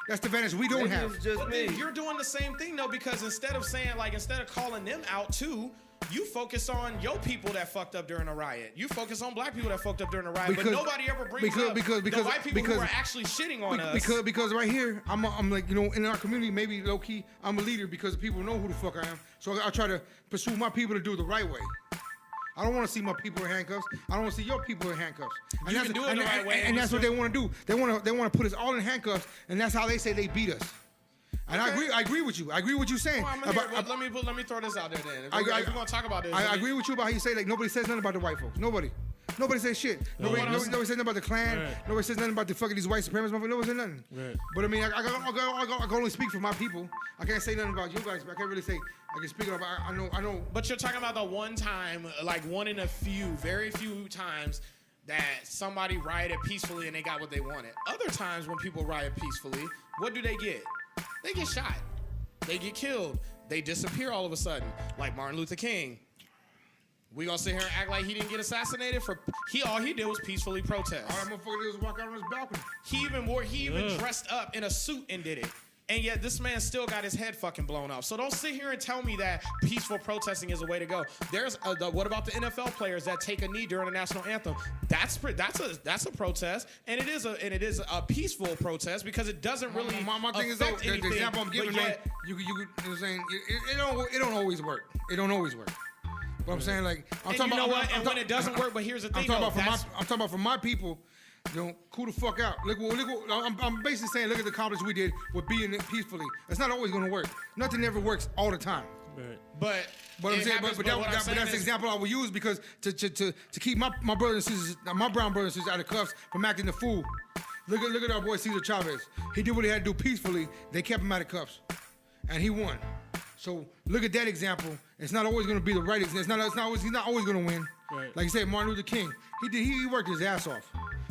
That's the advantage we don't Maybe have. it's just But me. then you're doing the same thing though, because instead of calling them out too, you focus on your people that fucked up during a riot. You focus on black people that fucked up during a riot, but nobody ever brings up the white people who are actually shitting on us. Because right here, I'm like, in our community, maybe low key, I'm a leader because people know who the fuck I am. So I try to pursue my people to do it the right way. I don't want to see my people in handcuffs. I don't want to see your people in handcuffs. And You can do it the right way, and that's what they want to do. They want to put us all in handcuffs, and that's how they say they beat us. And Okay. I agree with you. I agree with you saying. Well, let me throw this out there then. If we're gonna talk about this, I agree with you about how you say like nobody says nothing about the white folks. Nobody says shit. Nobody says nothing about the Klan. Right. Nobody says nothing about the fucking these white supremacists. Nobody says nothing. Right. But I mean, I can only speak for my people. I can't say nothing about you guys. But I can't really say. I can speak about. I know. But you're talking about the one time, like one in a few, very few times that somebody rioted peacefully and they got what they wanted. Other times when people riot peacefully, what do they get? They get shot. They get killed. They disappear all of a sudden, like Martin Luther King. We gonna sit here and act like he didn't get assassinated for all he did was peacefully protest. All that motherfucker did was walk out on his balcony. He even dressed up in a suit and did it. And yet this man still got his head fucking blown off. So don't sit here and tell me that peaceful protesting is the way to go. What about the NFL players that take a knee during the national anthem? That's a protest, and it is a peaceful protest because it doesn't really My thing is affect though, the anything, example I'm giving, but man, yet- you know what I'm saying? It don't always work. It don't always work. But I'm saying like I'm And talking you know about. what? And when it doesn't work, but here's the thing, I'm talking about for my people. Cool the fuck out. Look, I'm basically saying, look at the accomplishments we did with being it peacefully. It's not always gonna work. Nothing ever works all the time. Right. But I'm saying, but that's the example I will use because to keep my brothers and sisters, my brown brothers and sisters out of cuffs from acting the fool. Look at our boy Cesar Chavez. He did what he had to do peacefully. They kept him out of cuffs, and he won. So look at that example. It's not always gonna be the right example. He's not always gonna win. Right. Like you said, Martin Luther King. He worked his ass off.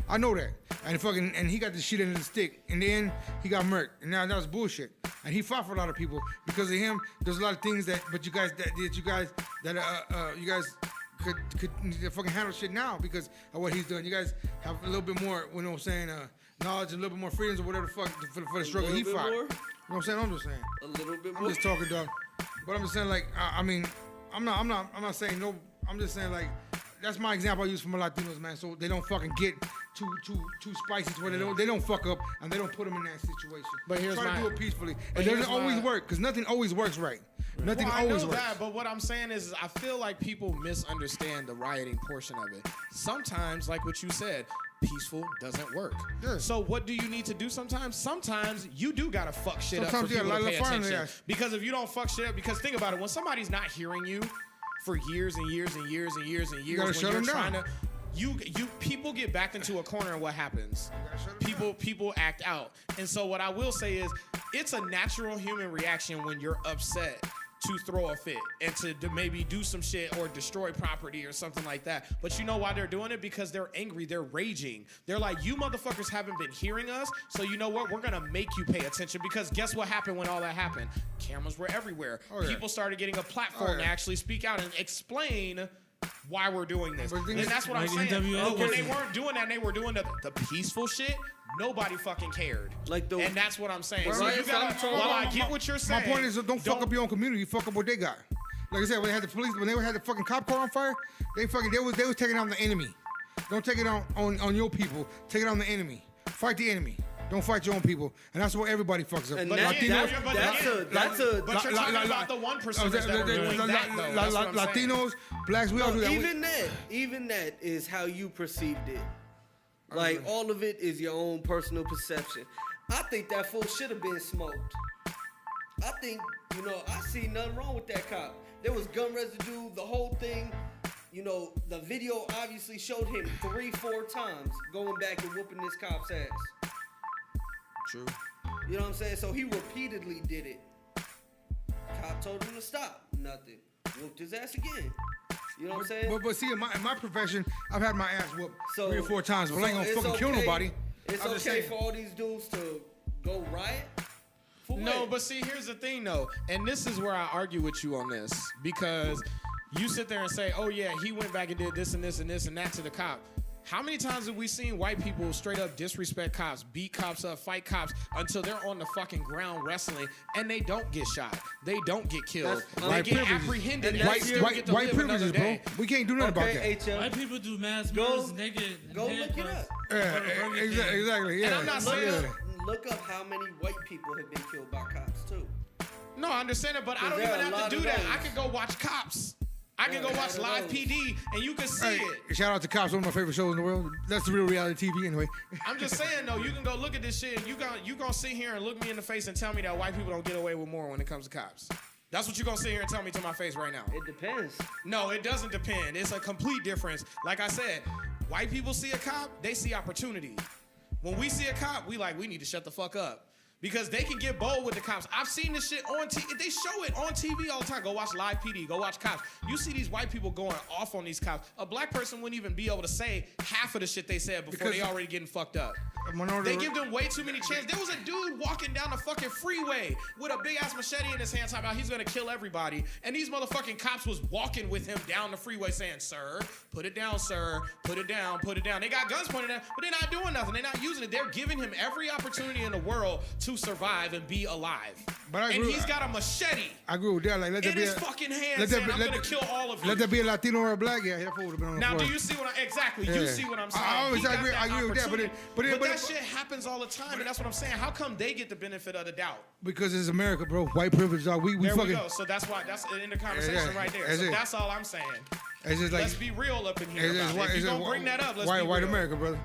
I know that. And he got the shit in the stick. In the end, he got murked. And now that was bullshit. And he fought for a lot of people. Because of him, there's a lot of things you guys could fucking handle shit now because of what he's doing. You guys have a little bit more, knowledge and a little bit more freedoms or whatever the fuck for the struggle he fought. You know what I'm saying? I'm just saying. A little bit more. I'm just talking, dog. But I'm just saying, like, I mean, I'm not saying no. I'm just saying, like, that's my example I use for my Latinos, man. So they don't fucking get too spicy to where they don't fuck up and they don't put them in that situation. But here's try my- to do it peacefully. but It here's doesn't always my- work because nothing always works right. Nothing Well, I always know works. that, but what I'm saying is I feel like people misunderstand the rioting portion of it. Sometimes, like what you said, peaceful doesn't work. Yeah. So what do you need to do sometimes? Sometimes you do gotta fuck shit up Sometimes for you people gotta to light pay a fire in their attention. ass. Because if you don't fuck shit up, because think about it, when somebody's not hearing you for years and years and years and years and years, gotta when shut you're them trying down. to, you people get backed into a corner and what happens? shut them People act out. And so what I will say is it's a natural human reaction when you're upset to throw a fit and to maybe do some shit or destroy property or something like that. But you know why they're doing it? Because they're angry, they're raging. They're like, you motherfuckers haven't been hearing us, so you know what? We're gonna make you pay attention because guess what happened when all that happened? Cameras were everywhere. Oh, yeah. People started getting a platform to actually speak out and explain why we're doing this. But the thing And is, that's what I'm like saying. NWO But when they was- weren't doing that and they were doing the peaceful shit, nobody fucking cared. And that's what I'm saying. So Right, you so gotta, I'm talking while I about- get what you're saying. My point is, don't fuck up your own community. Fuck up what they got. Like I said, when they had the police, when they had the fucking cop car on fire, they was taking on the enemy. Don't take it on your people. Take it on the enemy. Fight the enemy. Don't fight your own people, and that's what everybody fucks up. And But that- again, that's but that's again, a that's a But you're talking about the 1%ers that are doing that, though. That's what I'm saying. Latinos, blacks, we all do that. even that is how you perceived it. Like all of it is your own personal perception. I think that fool should have been smoked. I think, I see nothing wrong with that cop. There was gun residue, the whole thing. The video obviously showed him 3-4 times going back and whooping this cop's ass. True. You know what I'm saying? So he repeatedly did it. Cop told him to stop. Nothing. Whooped his ass again. You know what I'm saying? But see, in my profession, I've had my ass whooped So- 3 or 4 times. But I ain't gonna it's fucking kill okay- nobody. It's I'm just okay saying. for all these dudes to go riot? For No, what? but see, here's the thing, though, and this is where I argue with you on this because you sit there and say, "Oh yeah, he went back and did this and this and this and that to the cop." How many times have we seen white people straight up disrespect cops, beat cops up, fight cops until they're on the fucking ground wrestling and they don't get shot, they don't get killed, That's they white get privileges. apprehended, And and that's they still White get to live another privileges, bro. day. We can't do nothing about that. Okay, HM. White people do mass Go- murders and they get Go look it up. Exactly. Yeah. And I'm not saying- Look up how many white people have been killed by cops too. No, I understand it, but I don't There are even a have lot to of do that. those. I can go watch Cops. I can Yeah, go a watch lot of Live those. PD, and you can see Hey, it. shout out to Cops, one of my favorite shows in the world. That's the real reality TV, anyway. I'm just saying though, you can go look at this shit and you gonna sit here and look me in the face and tell me that white people don't get away with more when it comes to cops. That's what you're gonna sit here and tell me to my face right now. It depends. No, it doesn't depend. It's a complete difference. Like I said, white people see a cop, they see opportunity. When we see a cop, we need to shut the fuck up. Because they can get bold with the cops. I've seen this shit on TV. They show it on TV all the time. Go watch Live PD. Go watch Cops. You see these white people going off on these cops. A black person wouldn't even be able to say half of the shit they said before Because they already getting fucked up. Minority- They give them way too many chances. There was a dude walking down the fucking freeway with a big ass machete in his hand talking about he's gonna kill everybody. And these motherfucking cops was walking with him down the freeway saying, "Sir, put it down, sir. Put it down, put it down." They got guns pointed at them, but they're not doing nothing. They're not using it. They're giving him every opportunity in the world to survive and be alive. But I and agree- he's got a machete I agree with that. Like, let in that be his a, fucking hand let saying, that "I'm be- gonna let- kill all of you." let that be a Latino or a black. Yeah, that fool would have been on the Now, floor. do you see what exactly? You Yeah. see what I'm saying? I always He got agree- that I agree with that, but it- opportunity. but that shit happens all the time, and that's what I'm saying. How come they get the benefit of the doubt? Because it's America, bro. White privilege, dog. We There fucking. we go. So that's why that's in the conversation Yeah, right there. that's So it. that's all I'm saying. It's just like Let's be real up in here. it's just About it. If you gonna bring that up, let's white, be white real. America, brother.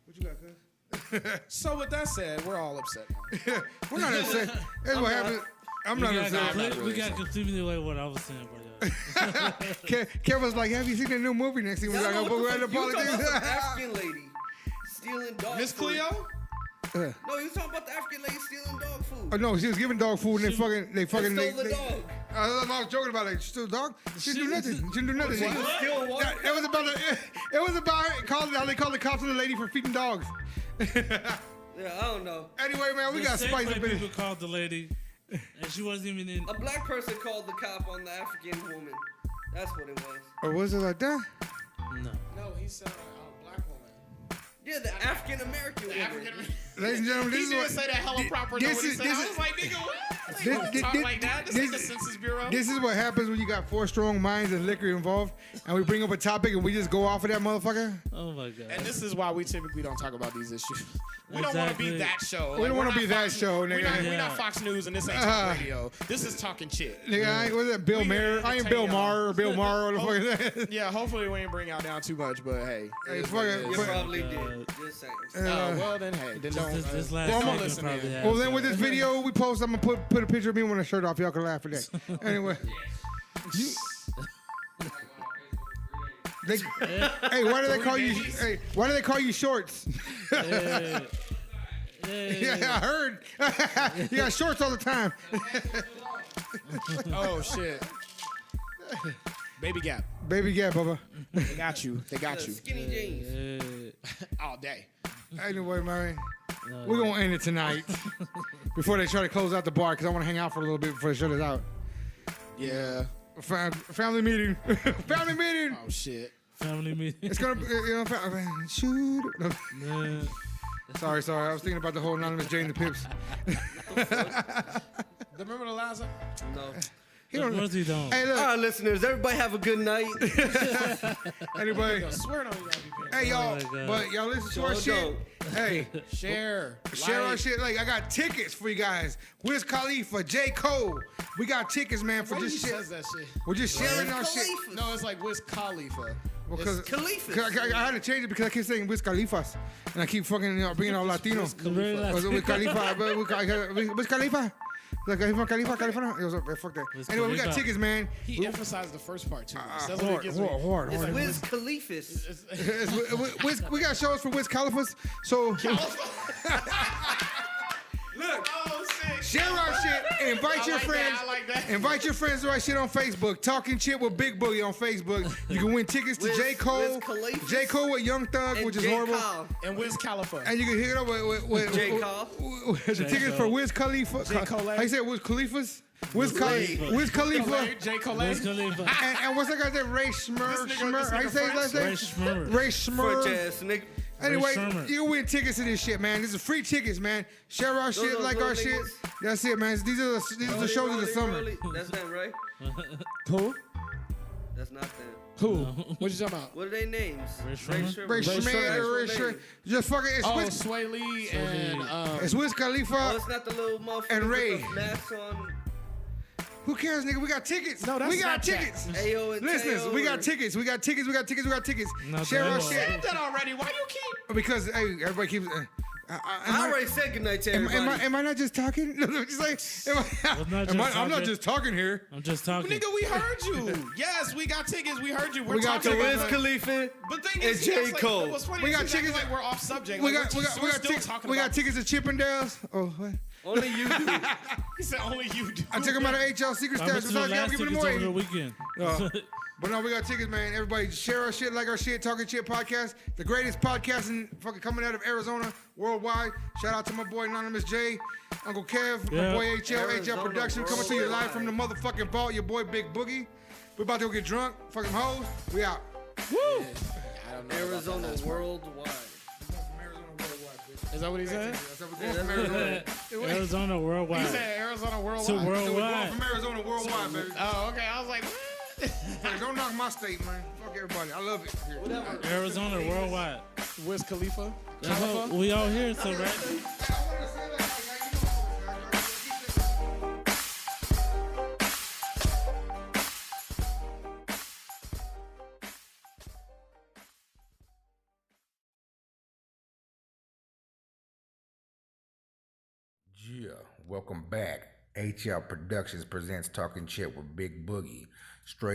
What you got, cuz? So with that said, we're all upset now. We're not upset. That's what happened. I'm not upset. We got completely away what I was saying, but Kev was like, "Have you seen the new movie?" Next thing we Y'all got know to what go the ahead and fuck- you talking about politics. the African lady stealing dog Miss food. Cleo? No, you talking about the African lady stealing dog food. Oh no, she was giving dog food and they fucking. They stole the dog. I was joking about it. She stole dog. She didn't do nothing. She didn't do nothing. She was still walking. It was about how they called the cops on the lady for feeding dogs. Yeah, I don't know. Anyway, man, we the got same spice way up in people it. called the lady, and she wasn't even in. A black person called the cop on the African woman. That's what it was. Or was it like that? No. No, he said a black woman. Yeah, the African American The woman. African. Ladies and gentlemen, this He is didn't what. say that hella proper. Though, this what he is- said. this I is- was like, nigga, what? Talk like that. This is the Census Bureau. This is what happens when you got 4 strong minds and liquor involved, and we bring up a topic and we just go off of that motherfucker. Oh my god. And this is why we typically don't talk about these issues. We don't want to be Exactly. that show. We don't we're want to not be that Fox- show, We're nigga. not, we're not Fox News, and this ain't talk radio. This is talking shit. Nigga, I ain't, what's that, Bill We Maher? I ain't entertain Bill y'all. Maher or Bill Maher or the fuck. Yeah, hopefully we ain't bring y'all down too much, but hey. Hey, it is fuck what it. it You is. But- probably did. Just saying. Well then, hey, then don't. This last don't segment listen probably in. has Well, then with this video we post, I'm gonna put a picture of me with a shirt off. Y'all can laugh at that. Anyway. Hey, why do they call you? Hey, why do they call you shorts? Yeah, I heard. You got shorts all the time. Oh shit. Baby Gap. Baby Gap, Bubba. They got you. They got you. Skinny jeans. All day. Anyway, man, we're gonna end it tonight before they try to close out the bar because I want to hang out for a little bit before they shut us out. Yeah. Family meeting. Family meeting. Oh shit. Family meeting. It's gonna be, shoot. No. Man. Sorry. I was thinking about the whole anonymous Jane the Pips. Remember the last one? No. He don't. Of course he don't. Hey, All look. right, listeners, everybody have a good night. Anybody? I swear on you gotta be paying. Hey, y'all. Oh my God. But y'all listen to our Sure shit. Hey. Share. Share our like. shit. Like, I got tickets for you guys. Wiz Khalifa, J. Cole. We got tickets, man, for Why just he shit. says that shit? We're just sharing our shit. Khalifa. No, it's like Wiz Khalifa. Because Khalifa. I had to change it because I keep saying Wiz Khalifas. And I keep fucking bringing all Latino. Very last- Wiz Khalifa. Wiz Khalifa. Like, Khalifa. It was fuck that. Wiz Anyway, we got Khalifa. tickets, man. He emphasized the first part too. much. That's what Hard, it gives me. hard. Wiz Khalifas. We got shows for Wiz Khalifas. So look, Oh shit. share our shit and invite I your like that, friends. I like that. Invite your friends to our shit on Facebook. Talking Chit with Big Boogie on Facebook. You can win tickets to Wiz- J. Cole. Wiz Khalifa. J. Cole with Young Thug, And which is J. horrible. Kyle. And Wiz Khalifa. And you can hit it up with J. Cole. the tickets for Wiz Khalifa. J. Cole. How you say it? Wiz Khalifas? Wiz Khalifa. Khalifa. J. Cole. Wiz Khalifa. And what's that guy's name? Ray Schmur. This nigga How you say his last name? Ray Schmurr. Ray French Schmur. ass nigga. Anyway, Sherman. you can win tickets to this shit, man. This is free tickets, man. Share our shit, are like little our shit. niggas. That's it, man. These are the shows of the summer. That's them, right? Who? That's not them. Who? What you talking about? What are their names? Ray Sherman? Ray Schmur. Schmur, Ray Schmur. Just fucking, it's Oh, Wiz, Sway Lee and it's Wiz Oh, Khalifa. it's not the little motherfucker And Ray. with the masks on. Who cares, nigga? We got tickets. No, that's we got Snapchat. tickets. Ayo and Listeners, Teo we got and- tickets. We got tickets. We got tickets. We got tickets. We got tickets. No, Share our damn shit. said that already. Why you keep? Because, hey, everybody keeps. I already said goodnight to everybody. Am I not just talking? Just like, I'm not just talking here. I'm just talking. Nigga, we heard you. Yes, we got tickets. We heard you. We're We got talking tickets. about Wiz Khalifa. But thing and is, J. yes, like, Cole. what's funny We is got he's acting tickets. like we're off subject. We Like, got we're we got still tickets. talking We got about- tickets to Chippendales. Oh, what? Only you do. He said only you do. I took them out of HL Secret I Stash. went to the Besides, y'all last giving them tickets over the away. weekend. But no, we got tickets, man. Everybody share our shit, like our shit, Talking Chit podcast. The greatest podcast in fucking coming out of Arizona worldwide. Shout out to my boy Anonymous J, Uncle Kev, my Yeah. boy HL Arizona Production coming to you live from the motherfucking vault. Your boy Big Boogie. We about to go get drunk. Fucking hoes. We out. I don't know. Arizona worldwide. Is that what he said? We're going from Arizona. Arizona He worldwide. said Arizona To worldwide. So we're going worldwide. from Arizona worldwide, baby. Oh, okay. I was like, what? Hey, don't knock my state, man. Fuck everybody. I love it here. Arizona worldwide. Wiz Khalifa? That's what we all here, so right? Yeah, welcome back. HL Productions presents Talking Chit with Big Boogie. Straight